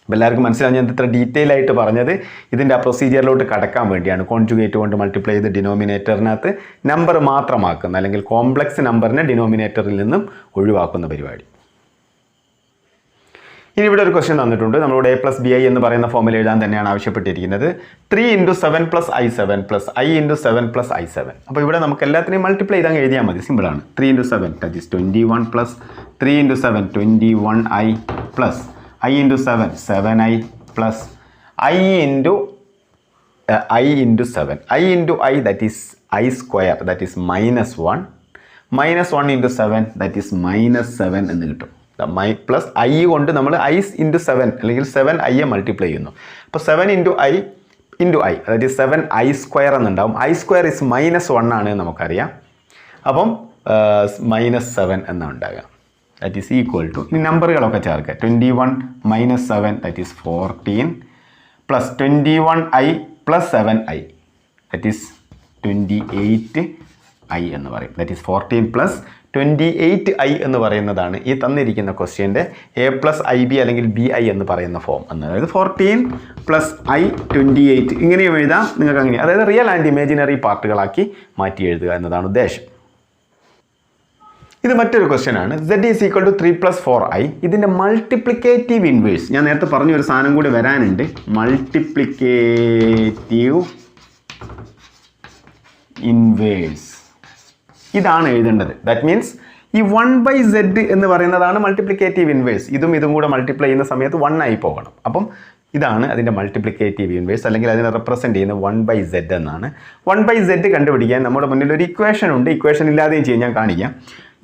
Speaker 1: അപ്പോൾ എല്ലാവർക്കും മനസ്സിലാവും ഞാൻ ഇത്ര ഡീറ്റെയിൽ ആയിട്ട് പറഞ്ഞത് ഇതിൻ്റെ ആ പ്രൊസീജിയറിലോട്ട് കടക്കാൻ വേണ്ടിയാണ്. കോൺജുഗേറ്റ് കൊണ്ട് മൾട്ടിപ്ലൈ ചെയ്ത് ഡിനോമിനേറ്ററിനകത്ത് നമ്പർ മാത്രമാക്കുന്ന അല്ലെങ്കിൽ കോംപ്ലക്സ് നമ്പറിനെ ഡിനോമിനേറ്ററിൽ നിന്നും ഒഴിവാക്കുന്ന പരിപാടി. ഇനി ഇവിടെ ഒരു ക്വസ്റ്റ്യൻ തന്നിട്ടുണ്ട്. നമ്മളോട് എ പ്ലസ് ബി ഐ എന്ന് പറയുന്ന ഫോമിൽ എഴുതാൻ തന്നെയാണ് ആവശ്യപ്പെട്ടിരിക്കുന്നത്. 3 into 7 plus I 7 plus I into 7 plus I 7. അപ്പോൾ ഇവിടെ നമുക്ക് എല്ലാത്തിനെയും മൾട്ടിപ്ലൈ ചെയ്താൽ എഴുതിയാൽ മതി, സിമ്പിളാണ്. 3 into 7 that is 21 plus 3 into 7 21 I plus I into 7 7i plus I into 7 I into I that is I square that is minus 1 minus 1 into 7 that is minus 7 എന്ന് കിട്ടും. പ്ലസ് ഐ കൊണ്ട് നമ്മൾ I into 7 അല്ലെങ്കിൽ 7i multiply ചെയ്യുന്നു. അപ്പോൾ 7 into I that is 7i square എന്നുണ്ടാവും. I square is minus 1 ആണ് നമുക്കറിയാം. അപ്പം മൈനസ് 7 എന്നാണ് ഉണ്ടാകുക. ദാറ്റ് ഈസ് ഈക്വൽ ടു ഇനി നമ്പറുകളൊക്കെ ചേർക്കുക. 21 minus 7 that is 14 plus 21i plus 7i that is 28i എന്ന് പറയും. ദാറ്റ് ഈസ് 14 പ്ലസ് 28i എന്ന് പറയുന്നതാണ് ഈ തന്നിരിക്കുന്ന ക്വസ്റ്റ്യൻ്റെ എ പ്ലസ് ഐ ബി അല്ലെങ്കിൽ ബി ഐ എന്ന് പറയുന്ന ഫോം. അതായത് 14 പ്ലസ് ഐ 28 ഇങ്ങനെയും എഴുതാം നിങ്ങൾക്ക് അങ്ങനെ. അതായത് റിയൽ ആൻഡ് ഇമാജിനറി പാർട്ടുകളാക്കി മാറ്റി എഴുതുക എന്നതാണ് ഉദ്ദേശം. ഇത് മറ്റൊരു ക്വസ്റ്റ്യൻ ആണ്. z is equal to 3 plus 4i. ഇതിൻ്റെ മൾട്ടിപ്ലിക്കേറ്റീവ് ഇൻവേഴ്സ് ഞാൻ നേരത്തെ പറഞ്ഞ ഒരു സാധനം കൂടി വരാനുണ്ട്. മൾട്ടിപ്ലിക്കേറ്റീവ് ഇൻവേഴ്സ് ഇതാണ് എഴുതേണ്ടത്. ദാറ്റ് മീൻസ് ഈ 1/z എന്ന് പറയുന്നതാണ് മൾട്ടിപ്ലിക്കേറ്റീവ് ഇൻവേഴ്സ്. ഇതും കൂടെ മൾട്ടിപ്ലൈ ചെയ്യുന്ന സമയത്ത് 1 ആയി പോകണം. അപ്പം ഇതാണ് അതിൻ്റെ മൾട്ടിപ്ലിക്കേറ്റീവ് ഇൻവേഴ്സ് അല്ലെങ്കിൽ അതിനെ റെപ്രസെൻറ്റ് ചെയ്യുന്ന 1/z എന്നാണ്. 1/z കണ്ടുപിടിക്കാൻ നമ്മുടെ മുന്നിൽ ഒരു ഇക്വേഷൻ ഉണ്ട്. ഇക്വേഷൻ ഇല്ലാതെയും ചെയ്യാൻ ഞാൻ കാണിക്കാം.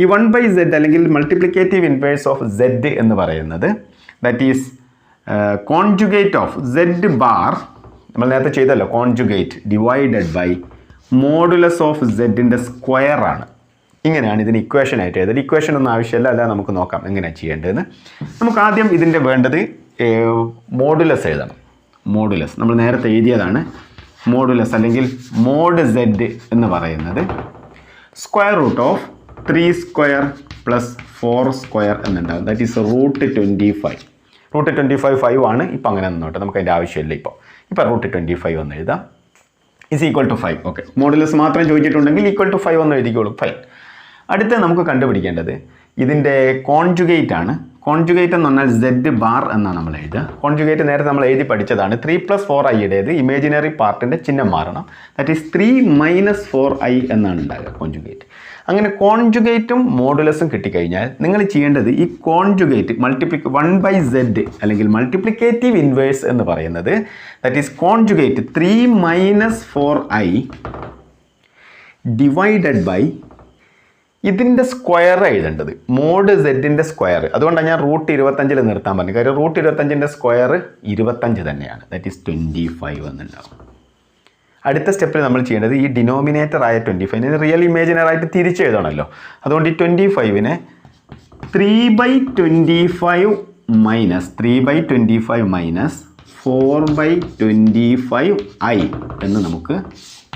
Speaker 1: ഈ 1/z അല്ലെങ്കിൽ മൾട്ടിപ്ലിക്കേറ്റീവ് ഇൻവേഴ്സ് ഓഫ് z എന്ന് പറയുന്നത് that is conjugate of z bar നമ്മൾ നേരത്തെ ചെയ്തല്ലോ conjugate divided by modulus of z-ൻ്റെ സ്ക്വയർ ആണ്. ഇങ്ങനെയാണ് ഇതിന് ഇക്വേഷൻ ആയിട്ട് എഴുതുന്നത്. ഇക്വേഷൻ ഒന്നും ആവശ്യമില്ല, അല്ല നമുക്ക് നോക്കാം എങ്ങനെയാണ് ചെയ്യേണ്ടതെന്ന്. നമുക്ക് ആദ്യം ഇതിൻ്റെ വേണ്ടത് മോഡുലസ് എഴുതണം. മോഡുലസ് നമ്മൾ നേരത്തെ എഴുതിയതാണ്. മോഡുലസ് അല്ലെങ്കിൽ മോഡ് z എന്ന് പറയുന്നത് square root of 3 square plus 4 square എന്നുണ്ടാകും. That is root 25. റൂട്ട് 25 5 ആണ്. ഇപ്പം അങ്ങനെ നിന്നോട്ടെ, നമുക്ക് അതിൻ്റെ ആവശ്യമില്ല. ഇപ്പോൾ റൂട്ട് 25 എന്ന് എഴുതാം. Is equal to 5. Okay, modulus മാത്രം ചോദിച്ചിട്ടുണ്ടെങ്കിൽ ഈക്വൽ ടു 5 എന്ന് എഴുതിക്കോളും. ഫൈൻ. അടുത്ത നമുക്ക് കണ്ടുപിടിക്കേണ്ടത് ഇതിൻ്റെ കോൺജുഗേറ്റ് ആണ്. കോൺജുഗേറ്റ് എന്ന് പറഞ്ഞാൽ z ബാർ എന്നാണ് നമ്മൾ എഴുതുക. കോൺജുഗേറ്റ് നേരത്തെ നമ്മൾ എഴുതി പഠിച്ചതാണ്. 3 പ്ലസ് 4iയുടേത് ഇമേജിനറി പാർട്ടിൻ്റെ ചിഹ്നം മാറണം. ദാറ്റ് ഈസ് 3 മൈനസ് 4i എന്നാണ് ഉണ്ടാകുക കോൺജുഗേറ്റ്. അങ്ങനെ കോൺജുഗേറ്റും മോഡുലസും കിട്ടിക്കഴിഞ്ഞാൽ നിങ്ങൾ ചെയ്യേണ്ടത് ഈ കോൺജുഗേറ്റ് 1/z അല്ലെങ്കിൽ മൾട്ടിപ്ലിക്കേറ്റീവ് ഇൻവേഴ്സ് എന്ന് പറയുന്നത് that is conjugate 3 minus 4i divided by ഇതിൻ്റെ സ്ക്വയർ എഴുതേണ്ടത് മോഡ് z-ൻ്റെ സ്ക്വയർ. അതുകൊണ്ടാണ് ഞാൻ റൂട്ട് 25 നിർത്താൻ പറഞ്ഞത്. കാര്യം റൂട്ട് 25ൻ്റെ സ്ക്വയർ 25 തന്നെയാണ്. That is 25 എന്നുണ്ടാവും. അടുത്ത സ്റ്റെപ്പിൽ നമ്മൾ ചെയ്യേണ്ടത് ഈ ഡിനോമിനേറ്റർ ആയ 25 റിയൽ ഇമേജിനർ ആയിട്ട് തിരിച്ചെഴുതണമല്ലോ. അതുകൊണ്ട് ഈ 25നെ 3/25 മൈനസ് 3/25 മൈനസ് 4/25i എന്ന് നമുക്ക്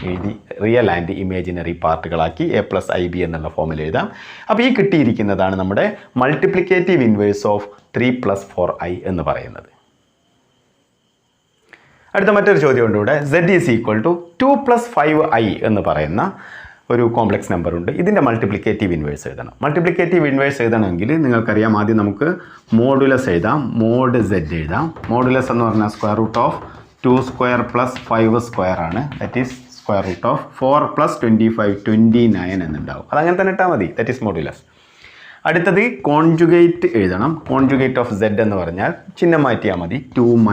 Speaker 1: എഴുതി റിയൽ ആൻഡ് ഇമേജിനറി പാർട്ടുകളാക്കി a+ib എന്നുള്ള ഫോമിൽ എഴുതാം. അപ്പോൾ ഈ കിട്ടിയിരിക്കുന്നതാണ് നമ്മുടെ മൾട്ടിപ്ലിക്കേറ്റീവ് ഇൻവേഴ്സ് ഓഫ് 3 + 4i എന്ന് പറയുന്നത്. അടുത്ത മറ്റൊരു ചോദ്യം ഉണ്ട് ഇവിടെ. z = 2 + 5i എന്ന് പറയുന്ന ഒരു കോംപ്ലക്സ് നമ്പർ ഉണ്ട്. ഇതിൻ്റെ മൾട്ടിപ്ലിക്കേറ്റീവ് ഇൻവേഴ്സ് എഴുതണം. മൾട്ടിപ്ലിക്കേറ്റീവ് ഇൻവേഴ്സ് എഴുതണമെങ്കിൽ നിങ്ങൾക്കറിയാം, ആദ്യം നമുക്ക് മോഡുലസ് എഴുതാം. മോഡ് z എഴുതാം. മോഡുലസ് എന്ന് പറഞ്ഞാൽ √2² + 5² ആണ്. That is √4 + 25 29 എന്നുണ്ടാവും. അതങ്ങനെ തന്നെ ഇട്ടാൽ മതി. That is modulus. അടുത്തത് കോൺജുഗേറ്റ് എഴുതണം. കോൺജുഗേറ്റ് ഓഫ് z എന്ന് പറഞ്ഞാൽ ചിഹ്നം മാറ്റിയാൽ മതി. 2 -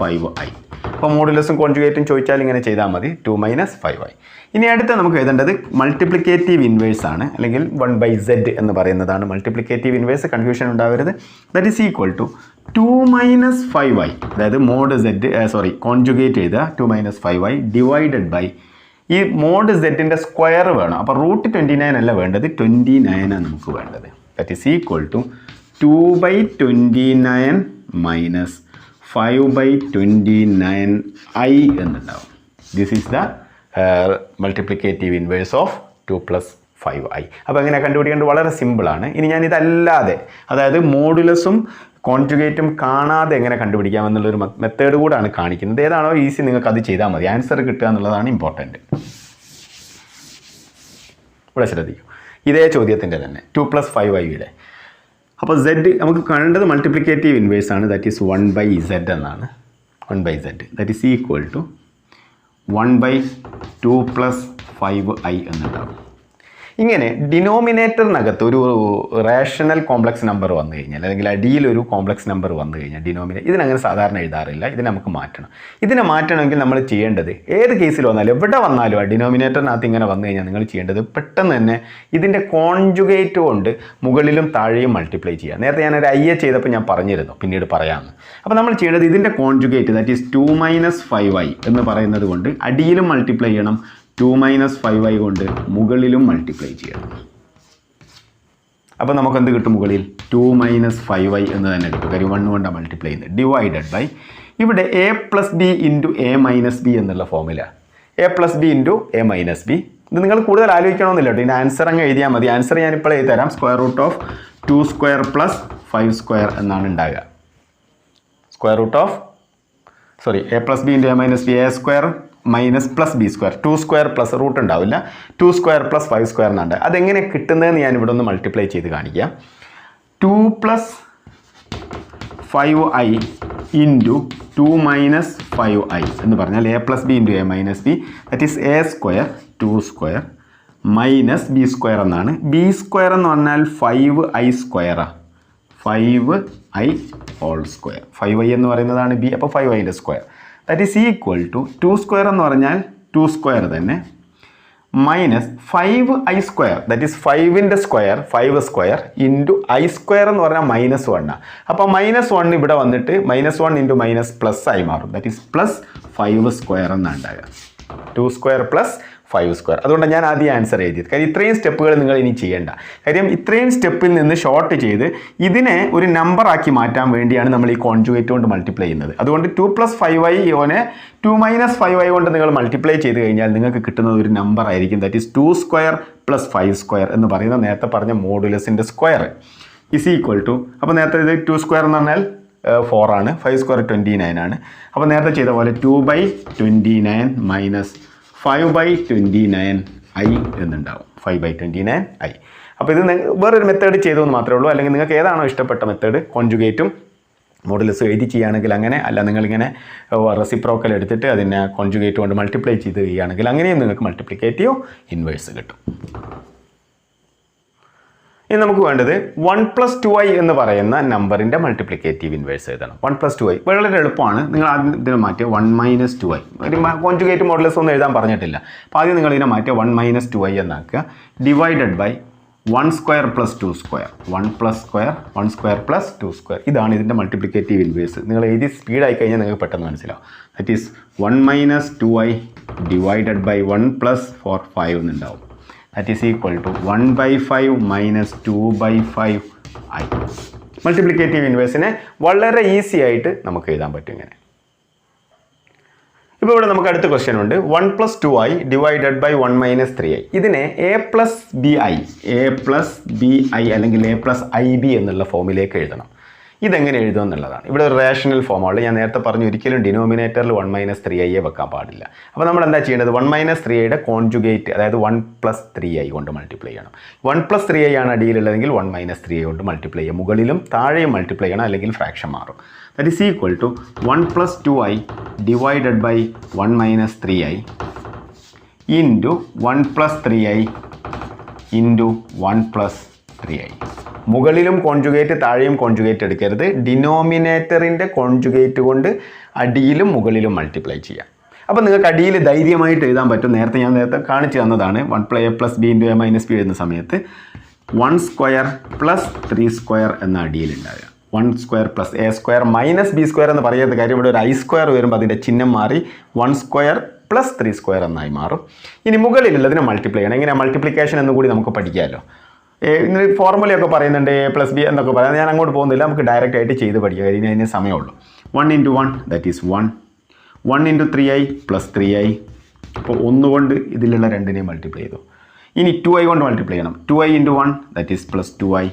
Speaker 1: 5i. അപ്പോൾ മോഡുലസും കോൺജുഗേറ്റും ചോദിച്ചാൽ ഇങ്ങനെ ചെയ്താൽ മതി. 2 - 5i. ഇനി അടുത്ത നമുക്ക് എഴുതേണ്ടത് മൾട്ടിപ്ലിക്കേറ്റീവ് ഇൻവേഴ്സ് ആണ്, അല്ലെങ്കിൽ 1/z എന്ന് പറയുന്നതാണ് മൾട്ടിപ്ലിക്കേറ്റീവ് ഇൻവേഴ്സ്. കൺഫ്യൂഷൻ ഉണ്ടാവരുത്. That is equal to 2 - 5i. അതായത് മോഡ് z കോൺജുഗേറ്റ് എഴുതുക. 2 - 5i ഡിവൈഡഡ് ബൈ ഈ മോഡ് z-ൻ്റെ സ്ക്വയർ വേണം. അപ്പോൾ √29 അല്ല വേണ്ടത്, 29 ആണ് നമുക്ക് വേണ്ടത്. That is equal to 2/29 - 5/29i എന്നുണ്ടാവും. This is the multiplicative inverse of 2 + 5i. അപ്പോൾ എങ്ങനെ കണ്ടുപിടിക്കേണ്ടത്? വളരെ സിമ്പിളാണ്. ഇനി ഞാൻ ഇതല്ലാതെ, അതായത് മോഡുലസും കോൺജുഗേറ്റും കാണാതെ എങ്ങനെ കണ്ടുപിടിക്കാമെന്നുള്ളൊരു മെത്തേഡ് കൂടാണ് കാണിക്കുന്നത്. ഏതാണോ ഈസി നിങ്ങൾക്ക് അത് ചെയ്താൽ മതി. ആൻസർ കിട്ടുക എന്നുള്ളതാണ് ഇമ്പോർട്ടൻറ്റ്. ഇവിടെ ശ്രദ്ധിക്കും. ഇതേ ചോദ്യത്തിൻ്റെ തന്നെ 2 + 5iയുടെ. അപ്പോൾ z നമുക്ക് കാണേണ്ടത് മൾട്ടിപ്ലിക്കേറ്റീവ് ഇൻവേഴ്സ് ആണ്. ദാറ്റ് ഈസ് 1/z എന്നാണ്. 1/z that is equal to 1/2 + 5i എന്നുണ്ടാവും. ഇങ്ങനെ ഡിനോമിനേറ്ററിനകത്ത് ഒരു റേഷണൽ കോംപ്ലക്സ് നമ്പർ വന്നു കഴിഞ്ഞാൽ, അല്ലെങ്കിൽ അടിയിലൊരു കോംപ്ലക്സ് നമ്പർ വന്നു കഴിഞ്ഞാൽ ഇതിനങ്ങനെ സാധാരണ എഴുതാറില്ല. ഇതിനെ നമുക്ക് മാറ്റണം. ഇതിനെ മാറ്റണമെങ്കിൽ നമ്മൾ ചെയ്യേണ്ടത്, ഏത് കേസിൽ വന്നാലും എവിടെ വന്നാലും ആ ഡിനോമിനേറ്ററിനകത്ത് ഇങ്ങനെ വന്നു കഴിഞ്ഞാൽ നിങ്ങൾ ചെയ്യേണ്ടത് പെട്ടെന്ന് തന്നെ ഇതിൻ്റെ കോൺജുഗേറ്റ് കൊണ്ട് മുകളിലും താഴെയും മൾട്ടിപ്ലൈ ചെയ്യുക. നേരത്തെ ഞാനൊരു ചെയ്തപ്പോൾ ഞാൻ പറഞ്ഞിരുന്നു, പിന്നീട് പറയാമെന്ന്. അപ്പോൾ നമ്മൾ ചെയ്യേണ്ടത് ഇതിൻ്റെ കോൺജുഗേറ്റ്, ദാറ്റ് ഈസ് 2 - 5i എന്ന് പറയുന്നത് കൊണ്ട് അടിയിലും മൾട്ടിപ്ലൈ ചെയ്യണം. 2 - 5i കൊണ്ട് മുകളിലും മൾട്ടിപ്ലൈ ചെയ്യണം. അപ്പോൾ നമുക്കെന്ത് കിട്ടും? മുകളിൽ 2 - 5i എന്ന് തന്നെ കിട്ടും. കാര്യം 1 കൊണ്ടാണ് മൾട്ടിപ്ലൈ ചെയ്യുന്നത്. ഡിവൈഡഡ് ബൈ ഇവിടെ a + b × a - b എന്നുള്ള ഫോമില. a + b × a - b. ഇത് നിങ്ങൾ കൂടുതൽ ആലോചിക്കണമെന്നില്ല കേട്ടോ. ഇതിൻ്റെ ആൻസർ അങ്ങ് എഴുതിയാൽ മതി. ആൻസർ ഞാനിപ്പോൾ എഴുതി തരാം. √2² + 5² എന്നാണ് ഉണ്ടാകുക. a + b × a - b, a² - +b², 2² plus root ഉണ്ടാവില്ല, 2² + 5² എന്നുണ്ട്. അതെങ്ങനെ കിട്ടുന്നതെന്ന് ഞാൻ ഇവിടെ ഒന്ന് മൾട്ടിപ്ലൈ ചെയ്ത് കാണിക്കാം. 2 + 5i × 2 - 5i എന്ന് പറഞ്ഞാൽ a + b × a - b, that is a² 2² -b² എന്നാണ്. b² എന്ന് പറഞ്ഞാൽ 5i², 5i² 5i എന്ന് പറയുന്നതാണ് b. അപ്പോൾ 5iൻ്റെ square that is equal to 2² എന്ന് പറഞ്ഞാൽ 2² തന്നെ -5i², that is 5ൻ്റെ square 5² × i² എന്ന് പറഞ്ഞാൽ -1. അപ്പോൾ -1 ഇവിടെ വന്നിട്ട് -1 × പ്ലസ് ആയി മാറും. ദാറ്റ് ഈസ് +5² എന്നാണ് ഉണ്ടാകുക. 2² + 5². അതുകൊണ്ടാണ് ഞാൻ ആദ്യം ആൻസർ എഴുതിയത്. കാര്യം ഇത്രയും സ്റ്റെപ്പുകൾ നിങ്ങൾ ഇനി ചെയ്യേണ്ട. കാര്യം ഇത്രയും സ്റ്റെപ്പിൽ നിന്ന് ഷോർട്ട് ചെയ്ത് ഇതിനെ ഒരു നമ്പർ ആക്കി മാറ്റാൻ വേണ്ടിയാണ് നമ്മൾ ഈ കോൺജുഗേറ്റ് കൊണ്ട് മൾട്ടിപ്ലൈ ചെയ്യുന്നത്. അതുകൊണ്ട് 2 + 5i യോനെ 2 - 5i കൊണ്ട് നിങ്ങൾ മൾട്ടിപ്ലൈ ചെയ്ത് കഴിഞ്ഞാൽ നിങ്ങൾക്ക് കിട്ടുന്നത് ഒരു നമ്പർ ആയിരിക്കും. ദാറ്റ് ഈസ് 2² + 5² എന്ന് പറയുന്ന നേരത്തെ പറഞ്ഞ മോഡുലസിൻ്റെ സ്ക്വയർ ഈസ് ഈക്വൽ ടു, അപ്പോൾ നേരത്തെ ഇത് 2² എന്ന് പറഞ്ഞാൽ 4 ആണ്, 5² 29 ആണ്. അപ്പോൾ നേരത്തെ ചെയ്ത പോലെ 2/29 - 5/29i എന്നുണ്ടാവും. 5/29i. അപ്പോൾ ഇത് വേറൊരു മെത്തേഡ് ചെയ്തതെന്ന് മാത്രമേ ഉള്ളൂ. അല്ലെങ്കിൽ നിങ്ങൾക്ക് ഏതാണോ ഇഷ്ടപ്പെട്ട മെത്തേഡ്, കോൺജുഗേറ്റും മോഡുലസും എഴുതി ചെയ്യുകയാണെങ്കിൽ അങ്ങനെ, അല്ല നിങ്ങളിങ്ങനെ റെസിപ്രോക്കൽ എടുത്തിട്ട് അതിനെ കോൺജുഗേറ്റ് കൊണ്ട് മൾട്ടിപ്ലൈ ചെയ്ത് ചെയ്യുകയാണെങ്കിൽ അങ്ങനെയും നിങ്ങൾക്ക് മൾട്ടിപ്ലിക്കേറ്റീവ് ഇൻവേഴ്സ് കിട്ടും. ഇനി നമുക്ക് വേണ്ടത് 1 + 2i എന്ന് പറയുന്ന നമ്പറിൻ്റെ മൾട്ടിപ്ലിക്കേറ്റീവ് ഇൻവേഴ്സ് എഴുതണം. 1 + 2i വളരെ എളുപ്പമാണ്. നിങ്ങൾ ആദ്യം ഇതിനെ മാറ്റുക 1 - 2i. ഒരു കോൺജുഗേറ്റ് മോഡുലസ് ഒന്നും എഴുതാൻ പറഞ്ഞിട്ടില്ല. അപ്പോൾ ആദ്യം നിങ്ങൾ ഇതിനെ മാറ്റുക 1 - 2i എന്നാക്കുക. Divided by 1² + 2², 1 + 2². ഇതാണ് ഇതിൻ്റെ മൾട്ടിപ്ലിക്കേറ്റീവ് ഇൻവേഴ്സ്. നിങ്ങൾ എഴുതി സ്പീഡായി കഴിഞ്ഞാൽ നിങ്ങൾക്ക് പെട്ടെന്ന് മനസ്സിലാവും. That is 1 - 2i divided by 1 + 4 5 എന്നുണ്ടാവും. That is equal to 1/5 - 2/5i. Multiplicative ഇൻവേഴ്സിനെ വളരെ ഈസി ആയിട്ട് നമുക്ക് എഴുതാൻ പറ്റും ഇങ്ങനെ. ഇപ്പോൾ ഇവിടെ നമുക്ക് അടുത്ത ക്വസ്റ്റ്യൻ ഉണ്ട് 1 + 2i ഡിവൈഡഡ് ബൈ 1 - 3i. ഇതിനെ a + bi അല്ലെങ്കിൽ a + ib എന്നുള്ള ഫോമിലേക്ക് എഴുതണം. ഇതെങ്ങനെ എഴുതും എന്നുള്ളതാണ്. ഇവിടെ ഒരു റേഷണൽ ഫോമാണ്. ഞാൻ നേരത്തെ പറഞ്ഞു ഒരിക്കലും ഡിനോമിനേറ്ററിൽ 1 - 3i വെക്കാൻ പാടില്ല. അപ്പോൾ നമ്മൾ എന്താ ചെയ്യേണ്ടത്? 1 - 3iയുടെ കോൺജുഗേറ്റ്, അതായത് 1 + 3i കൊണ്ട് മൾട്ടിപ്ലൈ ചെയ്യണം. 1 + 3i ആണ് അടിയിലുള്ളതെങ്കിൽ 1 - 3i കൊണ്ട് മൾട്ടിപ്ലൈ ചെയ്യുക. മുകളിലും താഴെയും മൾട്ടിപ്ലൈ ചെയ്യണം, അല്ലെങ്കിൽ ഫ്രാക്ഷൻ മാറും. That is equal to 1 + 2i divided by 1 - 3i into 1 + 3i into 1 + 3i. മുകളിലും കോൺജുഗേറ്റ് താഴെയും കോൺജുഗേറ്റ് എടുക്കരുത്. ഡിനോമിനേറ്ററിൻ്റെ കോൺജുഗേറ്റ് കൊണ്ട് അടിയിലും മുകളിലും മൾട്ടിപ്ലൈ ചെയ്യാം. അപ്പോൾ നിങ്ങൾക്ക് അടിയിൽ ധൈര്യമായിട്ട് എഴുതാൻ പറ്റും. ഞാൻ നേരത്തെ കാണിച്ചു തന്നതാണ്. 1 + a + b × a - b എഴുതുന്ന സമയത്ത് 1² + 3² എന്ന അടിയിലുണ്ടാവുക. 1² + a² - b² എന്ന് പറയുന്ന കാര്യം ഇവിടെ ഒരു i² വരുമ്പോൾ അതിൻ്റെ ചിഹ്നം മാറി 1² + 3² എന്നായി മാറും. ഇനി മുകളിലുള്ളതിനെ മൾട്ടിപ്ലൈ ചെയ്യണം. എങ്ങനെ മൾട്ടിപ്ലിക്കേഷൻ എന്നും കൂടി നമുക്ക് പഠിക്കാമല്ലോ. ഇന്ന് ഫോർമുലയൊക്കെ പറയുന്നുണ്ട് a + b എന്നൊക്കെ പറയാം. ഞാൻ അങ്ങോട്ട് പോകുന്നില്ല, നമുക്ക് ഡയറക്റ്റ് ആയിട്ട് ചെയ്ത് പഠിക്കുക. അതിന് സമയമുള്ളൂ. 1 × 1 ദാറ്റ് ഈസ് 1. 1 × 3i + 3i. അപ്പോൾ 1 കൊണ്ട് ഇതിലുള്ള രണ്ടിനെയും മൾട്ടിപ്ലൈ ചെയ്തു. ഇനി 2i കൊണ്ട് മൾട്ടിപ്ലൈ ചെയ്യണം. 2i × 1 ദാറ്റ് ഈസ് +2i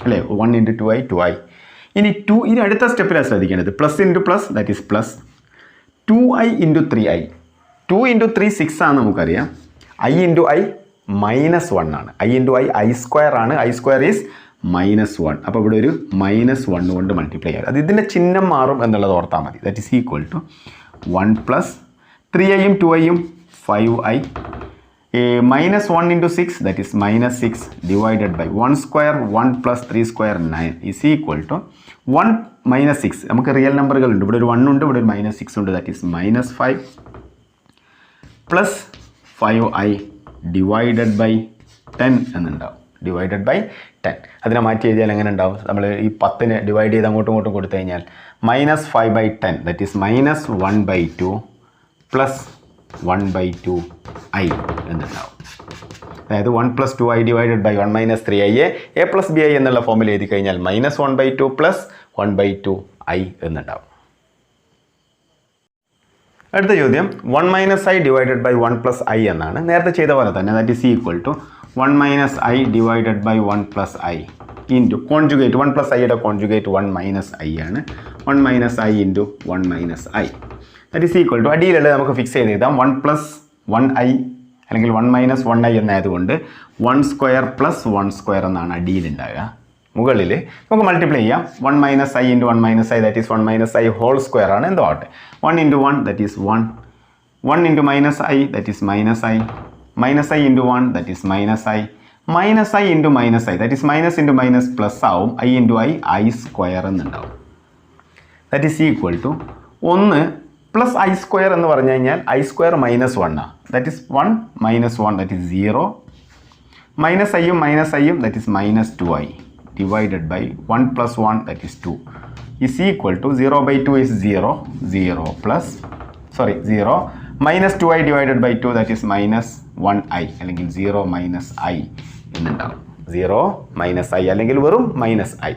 Speaker 1: അല്ലേ. 1 × 2i 2i. ഇനി ഇനി അടുത്ത സ്റ്റെപ്പിലാണ് ശ്രദ്ധിക്കേണ്ടത്. Plus into plus that is plus 2i × 3i. 2 × 3 6 ആണ് നമുക്കറിയാം. i × i -1 ആണ്. i × i² ആണ്. i² is -1. അപ്പോൾ ഇവിടെ ഒരു -1 കൊണ്ട് മൾട്ടിപ്ലൈ ചെയ്യാം. അത് ഇതിൻ്റെ ചിഹ്നം മാറും എന്നുള്ളത് ഓർത്താൽ മതി. ദാറ്റ് ഈസ് ഈക്വൽ ടു 1 + 3iയും 2iയും 5i -1 × 6 that is -6 divided by 1² 1 + 3² 9 is equal to 1 - 6. നമുക്ക് റിയൽ നമ്പറുകളുണ്ട്. ഇവിടെ ഒരു 1 ഉണ്ട്, ഇവിടെ ഒരു -6 ഉണ്ട്. That is -5 + 5i divided by 10 എന്നുണ്ടാവും. ഡിവൈഡഡ് ബൈ 10 അതിനെ മാറ്റി എഴുതിയാൽ എങ്ങനെ ഉണ്ടാവും? നമ്മൾ ഈ 10നെ ഡിവൈഡ് ചെയ്ത് അങ്ങോട്ടും ഇങ്ങോട്ടും കൊടുത്തു കഴിഞ്ഞാൽ -5/10 ദാറ്റ് ഈസ് -1/2 + 1/2i എന്നുണ്ടാവും. അതായത് 1 + 2i divided by 1 - 3i a + bi എന്നുള്ള ഫോമിൽ എഴുതി കഴിഞ്ഞാൽ -1/2 + 1/2i എന്നുണ്ടാവും. അടുത്ത ചോദ്യം 1 - i ഡിവൈഡഡ് ബൈ 1 + i എന്നാണ്. നേരത്തെ ചെയ്ത പോലെ തന്നെ. That is equal to 1 - i divided by 1 + i into conjugate 1 + iയുടെ കോൺജുഗേറ്റ് 1 - i ആണ്. 1 - i into 1 - i that is equal to അടിയിലുള്ളത് നമുക്ക് ഫിക്സ് ചെയ്ത് എഴുതാം. 1 + 1i അല്ലെങ്കിൽ 1 - 1i എന്നായതുകൊണ്ട് 1² + 1² എന്നാണ് അടിയിലുണ്ടാവുക. മുകളിൽ നമുക്ക് മൾട്ടിപ്ലൈ ചെയ്യാം. 1 - i into 1 - i that is 1 - i whole ആണ്. എന്തോ ആട്ടെ. 1 × 1 that is 1. 1 × -i that is -i. -i × 1 that is -i. -i × -i that is -× plus ആവും. i × i² എന്നുണ്ടാവും. That is equal to 1 + i² എന്ന് പറഞ്ഞു കഴിഞ്ഞാൽ i² -1 ആണ്. That is 1 - 1 that is 0. -iയും -iയും that is -2i divided by 1 + 1 that is 2 is equal to 0/2 is 0 0 -2i divided by 2 that is -1i അല്ലെങ്കിൽ 0 - i എന്നുണ്ടാവും. 0 - i അല്ലെങ്കിൽ വെറും -i.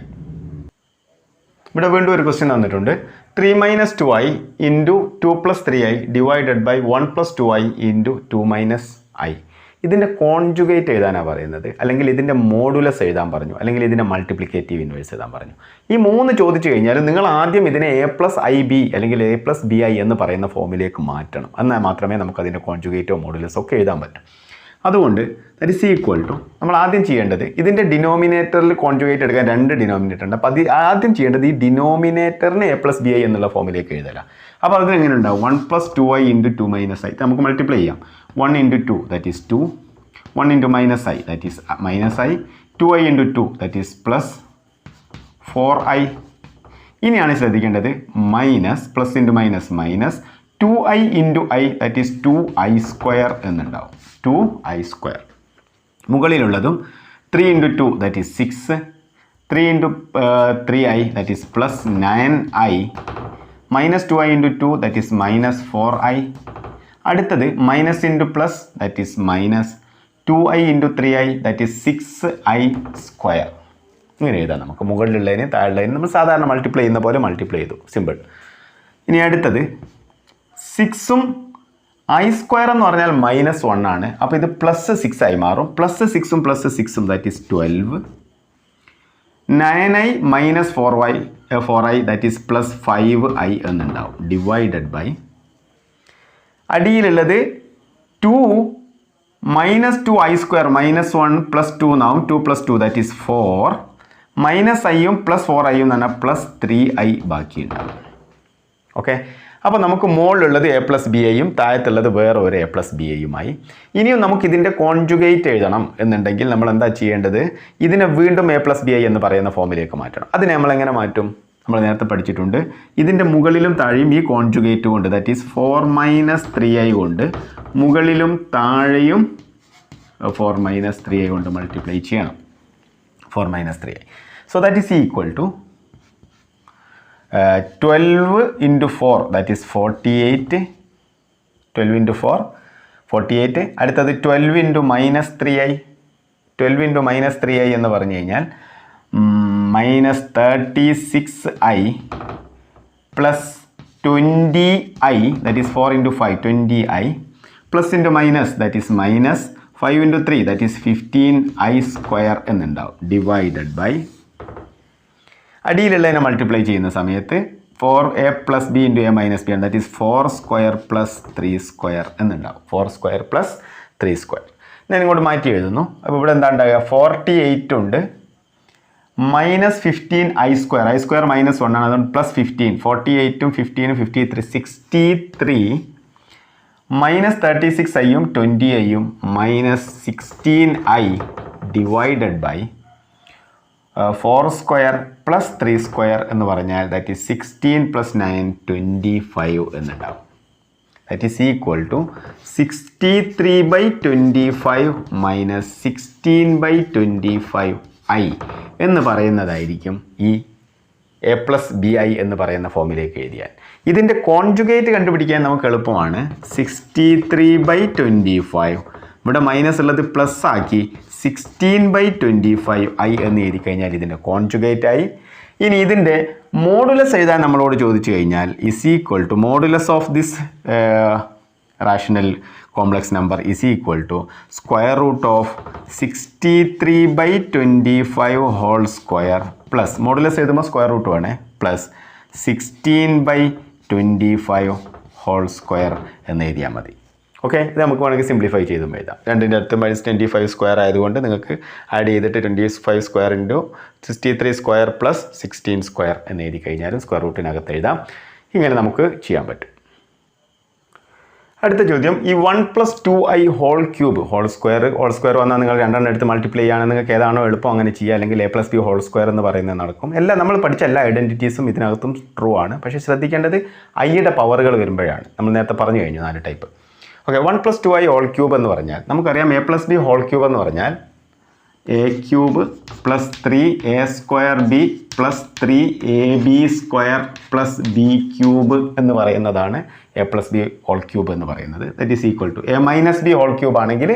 Speaker 1: ഇവിടെ വീണ്ടും ഒരു ക്വസ്റ്റ്യൻ തന്നിട്ടുണ്ട്. 3 - 2i into 2 + 3i divided by 1 + 2i into 2 - i. ഇതിൻ്റെ conjugate എഴുതാനാണ് പറയുന്നത്, അല്ലെങ്കിൽ ഇതിൻ്റെ മോഡുലസ് എഴുതാൻ പറഞ്ഞു, അല്ലെങ്കിൽ ഇതിൻ്റെ മൾട്ടിപ്ലിക്കേറ്റീവ് ഇൻവേഴ്സ് എഴുതാൻ പറഞ്ഞു. ഈ 3 ചോദിച്ചു കഴിഞ്ഞാൽ നിങ്ങൾ ആദ്യം ഇതിനെ a + ib അല്ലെങ്കിൽ a + bi എന്ന് പറയുന്ന ഫോമിലേക്ക് മാറ്റണം. എന്നാൽ മാത്രമേ നമുക്ക് അതിൻ്റെ കോൺജുഗേറ്റോ മോഡുലസോ ഒക്കെ എഴുതാൻ പറ്റും. അതുകൊണ്ട് ദാറ്റ് ഈസ് ഈക്വൽ ടു നമ്മൾ ആദ്യം ചെയ്യേണ്ടത് ഇതിൻ്റെ ഡിനോമിനേറ്ററിൽ കോൺജുഗേറ്റ് എടുക്കാൻ 2 ഡിനോമിനേറ്റർ ഉണ്ട്. അപ്പോൾ ആദ്യം ചെയ്യേണ്ടത് ഈ ഡിനോമിനേറ്ററിനെ a + bi എന്നുള്ള ഫോമിലേക്ക് എഴുതലാണ്. അപ്പോൾ അതിനെങ്ങനെ ഉണ്ടാവും? 1 + 2i ഇൻറ്റു 2 - i നമുക്ക് മൾട്ടിപ്ലൈ ചെയ്യാം. 1 × 2 that is 2. 1 × -i that is -i. 2i × 2 that is plus 4i. ഇനിയാണ് ശ്രദ്ധിക്കേണ്ടത് plus into minus 2i × i that is 2i² എന്നുണ്ടാവും. 2i². മുകളിലുള്ളതും 3 × 2 that is 6. 3 × 3i that is plus 9i. -2i × 2 that is -4i. അടുത്തത് minus into plus that is -2i × 3i that is 6i². ഇങ്ങനെ എഴുതാം. നമുക്ക് മുകളിലുള്ളതിന് താഴെയുള്ളതിന് നമ്മൾ സാധാരണ multiply ചെയ്യുന്ന പോലെ multiply ചെയ്തു. Simple. ഇനി അടുത്തത് 6ഉം ഐ സ്ക്വയർ എന്ന് പറഞ്ഞാൽ -1 ആണ്. അപ്പോൾ ഇത് +6 ആയി മാറും. +6ഉം +6ഉം that is 12. 9i - 4i that is +5i എന്നുണ്ടാവും. ഡിവൈഡഡ് ബൈ അടിയിലുള്ളത് 2 -2i സ്ക്വയർ -1 + 2 എന്നാവും. 2 + 2 ദാറ്റ് ഈസ് 4. -iയും +4iയും എന്ന് പറഞ്ഞാൽ +3i ബാക്കിയുണ്ടാവും. ഓക്കെ, അപ്പോൾ നമുക്ക് മുകളിലുള്ളത് a+b താഴത്തുള്ളത് വേറെ ഒരു a+b ഇനിയും നമുക്ക് ഇതിൻ്റെ കോൺജുഗേറ്റ് എഴുതണം എന്നുണ്ടെങ്കിൽ നമ്മൾ എന്താ ചെയ്യേണ്ടത്? ഇതിനെ വീണ്ടും a+b എന്ന് പറയുന്ന ഫോമിലേക്ക് മാറ്റണം. അതിനെ നമ്മൾ എങ്ങനെ മാറ്റും? നമ്മൾ നേരത്തെ പഠിച്ചിട്ടുണ്ട്. ഇതിൻ്റെ മുകളിലും താഴെയും ഈ കോൺജുഗേറ്റ് കൊണ്ട് ദാറ്റ് ഈസ് 4 - 3i കൊണ്ട് മുകളിലും താഴെയും 4 - 3i കൊണ്ട് മൾട്ടിപ്ലൈ ചെയ്യണം. 4 - 3i. So that is equal to 12 × 4 that is 48. 12 × 4 48. അടുത്തത് 12 × -3i. 12 × -3i എന്ന് പറഞ്ഞു കഴിഞ്ഞാൽ -36i + 20i that is 4 × 5 20i plus into minus that is -5 × 3 that is 15i square എന്നുണ്ടാവും. ഡിവൈഡഡ് ബൈ അടിയിലുള്ളതിനെ മൾട്ടിപ്ലൈ ചെയ്യുന്ന സമയത്ത് 4a + b × a - b ആണ്. That is 4 square + 3 square എന്നുണ്ടാവും. 4 സ്ക്വയർ + 3 സ്ക്വയർ. ഞാൻ ഇങ്ങോട്ട് മാറ്റി എഴുതുന്നു. അപ്പോൾ ഇവിടെ എന്താ ഉണ്ടാകുക? 48 ഉണ്ട് -15i സ്ക്വയർ. i സ്ക്വയർ -1 ആണ്, അതുകൊണ്ട് +15. 48ഉം 15ഉം 53 63 -36iയും 20iയും -16i divided by 4 square + 3 square എന്ന് പറഞ്ഞാൽ ദാറ്റ് ഈസ് 16 + 9 25 എന്നുണ്ടാവും. That is equal to 63/25 - 16/25i എന്ന് പറയുന്നതായിരിക്കും ഈ a+bi എന്ന് പറയുന്ന ഫോമിലേക്ക് എഴുതിയാൽ. ഇതിൻ്റെ കോൺജുഗേറ്റ് കണ്ടുപിടിക്കാൻ നമുക്ക് എളുപ്പമാണ്. 63/25 ഇവിടെ മൈനസ് ഉള്ളത് പ്ലസ് ആക്കി 16/25i എന്ന് എഴുതി കഴിഞ്ഞാൽ ഇതിൻ്റെ കോൺജുഗേറ്റ് ആയി. ഇനി ഇതിൻ്റെ മോഡുലസ് എഴുതാൻ നമ്മളോട് ചോദിച്ചു കഴിഞ്ഞാൽ is equal to modulus of this rational complex number is equal to square root of 63/25 whole square plus modulus എഴുതുമ്പോൾ സ്ക്വയർ റൂട്ട് വേണേ പ്ലസ് 16/25 ഹോൾ സ്ക്വയർ എന്ന് എഴുതിയാൽ മതി. ഓക്കെ, ഇത് നമുക്ക് വേണമെങ്കിൽ സിംപ്ലിഫൈ ചെയ്തും എഴുതാം. രണ്ടിൻ്റെ അടുത്ത് -25 സ്ക്വയർ ആയതുകൊണ്ട് നിങ്ങൾക്ക് ആഡ് ചെയ്തിട്ട് 25 സ്ക്വയർ × 63 സ്ക്വയർ + 16 സ്ക്വയർ എന്ന് എഴുതി കഴിഞ്ഞാലും സ്ക്വയർ റൂട്ടിനകത്ത് എഴുതാം. ഇങ്ങനെ നമുക്ക് ചെയ്യാൻ പറ്റും. അടുത്ത ചോദ്യം, ഈ 1 + 2i whole cube whole square വന്നാൽ നിങ്ങൾ രണ്ടെണ്ണം എടുത്ത് മൾട്ടിപ്ലൈ ചെയ്യുകയാണ്. നിങ്ങൾക്ക് ഏതാണോ എളുപ്പം അങ്ങനെ ചെയ്യുക. അല്ലെങ്കിൽ a+b ഹോൾ സ്ക്വയർ എന്ന് പറയുന്നത് നടക്കും. എല്ലാം നമ്മൾ പഠിച്ച എല്ലാ ഐഡൻറ്റിറ്റീസും ഇതിനകത്തും ട്രൂ ആണ്. പക്ഷേ ശ്രദ്ധിക്കേണ്ടത് ഐയുടെ പവറുകൾ വരുമ്പോഴാണ്. നമ്മൾ നേരത്തെ പറഞ്ഞു കഴിഞ്ഞു 4 type. Okay, 1 + 2i whole cube എന്ന് പറഞ്ഞാൽ നമുക്കറിയാം a+b ഹോൾ ക്യൂബ് എന്ന് പറഞ്ഞാൽ a³ + 3a²b + 3ab² + b³ എന്ന് പറയുന്നതാണ് a+b ഹോൾ ക്യൂബ് എന്ന് പറയുന്നത്. That is equal to a - b whole cube ആണെങ്കിൽ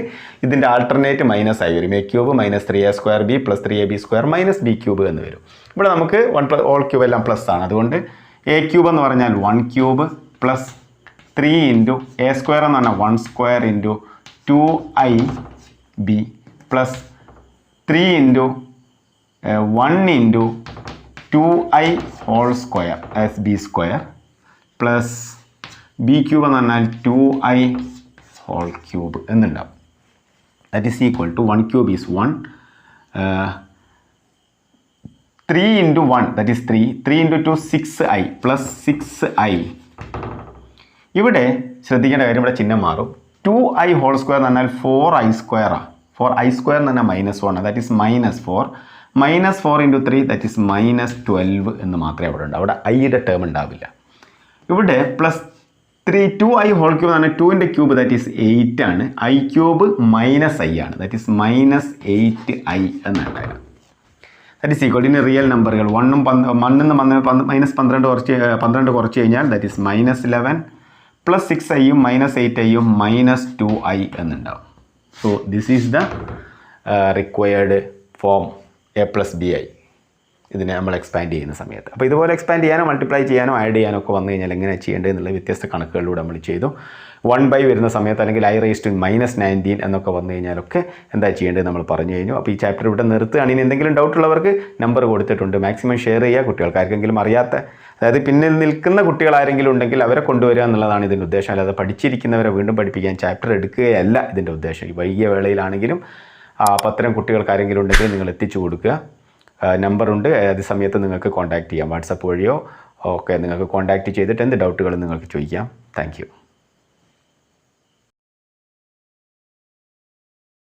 Speaker 1: ഇതിൻ്റെ ആൾട്ടർനേറ്റ് മൈനസ് ആയി വരും. a³ - 3a²b + 3ab² - b³ എന്ന് വരും. ഇവിടെ നമുക്ക് 1 ഹോൾ ക്യൂബ് എല്ലാം പ്ലസ് ആണ്. അതുകൊണ്ട് a³ എന്ന് പറഞ്ഞാൽ 1³ + 3 × a² എന്ന് പറഞ്ഞാൽ 1² × 2ib + 3 × 1 × 2i whole square as b² plus b³ എന്ന് പറഞ്ഞാൽ 2i ഹോൾ ക്യൂബ് എന്നുണ്ടാവും. That is equal to 1³ is 1, 3 × 1 that is 3 × 2 6i + 6i. ഇവിടെ ശ്രദ്ധിക്കേണ്ട കാര്യം, ഇവിടെ ചിഹ്നം മാറും. 2i ഹോൾ സ്ക്വയർ എന്ന് പറഞ്ഞാൽ 4i² ആണ്. 4i² എന്ന് പറഞ്ഞാൽ -1 ദാറ്റ് ഈസ് -4 -4 × 3 ദാറ്റ് ഈസ് -12 എന്ന് മാത്രമേ അവിടെ ഉണ്ടാവും. അവിടെ ഐയുടെ ടേം ഉണ്ടാവില്ല. ഇവിടെ പ്ലസ് 2i ഹോൾ ക്യൂബ് എന്ന് പറഞ്ഞാൽ 2ൻ്റെ ക്യൂബ് ദാറ്റ് ഈസ് 8 ആണ്. i³ -i ആണ്. ദാറ്റ് ഈസ് -8i എന്നാണ്. That is equal. ഇനി റിയൽ നമ്പറുകൾ 1 -12 കുറച്ച് കഴിഞ്ഞാൽ ദാറ്റ് ഈസ് -11 + 6iയും -8iയും -2i എന്നുണ്ടാവും. So this is the required form a+bi. ഇതിനെ നമ്മൾ എക്സ്പാൻഡ് ചെയ്യുന്ന സമയത്ത്. അപ്പോൾ ഇതുപോലെ എക്സ്പാൻഡ് ചെയ്യാനോ മൾട്ടിപ്ലൈ ചെയ്യാനോ ആഡ് ചെയ്യാനോ ഒക്കെ വന്നു കഴിഞ്ഞാൽ എങ്ങനെ ചെയ്യേണ്ടത് എന്നുള്ള വ്യത്യസ്ത കണക്കുകളിലൂടെ നമ്മൾ ചെയ്തു. 1/, വരുന്ന സമയത്ത് അല്ലെങ്കിൽ I⁻⁻19 എന്നൊക്കെ വന്നു കഴിഞ്ഞാലൊക്കെ എന്താ ചെയ്യേണ്ടത് നമ്മൾ പറഞ്ഞു കഴിഞ്ഞു. അപ്പോൾ ഈ ചാപ്റ്റർ ഇവിടെ നിർത്തുകയാണ്. ഇനി എന്തെങ്കിലും ഡൗട്ട് ഉള്ളവർക്ക് നമ്പർ കൊടുത്തിട്ടുണ്ട്, മാക്സിമം ഷെയർ ചെയ്യുക. കുട്ടികൾക്ക് ആർക്കെങ്കിലും അറിയാത്ത, അതായത് പിന്നിൽ നിൽക്കുന്ന കുട്ടികൾ ആരെങ്കിലും ഉണ്ടെങ്കിൽ അവരെ കൊണ്ടുവരിക എന്നുള്ളതാണ് ഇതിൻ്റെ ഉദ്ദേശം. അല്ലാതെ പഠിച്ചിരിക്കുന്നവരെ വീണ്ടും പഠിപ്പിക്കാൻ ചാപ്റ്റർ എടുക്കുകയല്ല ഇതിൻ്റെ ഉദ്ദേശം. ഈ വൈകിയ വേളയിലാണെങ്കിലും അപ്പോൾ അത്തരം കുട്ടികൾക്ക് ആരെങ്കിലും ഉണ്ടെങ്കിൽ നിങ്ങൾ എത്തിച്ചു കൊടുക്കുക. നമ്പറുണ്ട്, ഏത് സമയത്ത് നിങ്ങൾക്ക് കോൺടാക്റ്റ് ചെയ്യാം. വാട്സപ്പ് വഴിയോ ഒക്കെ നിങ്ങൾക്ക് കോൺടാക്റ്റ് ചെയ്തിട്ട് എന്ത് ഡൗട്ടുകളും നിങ്ങൾക്ക് ചോദിക്കാം. താങ്ക്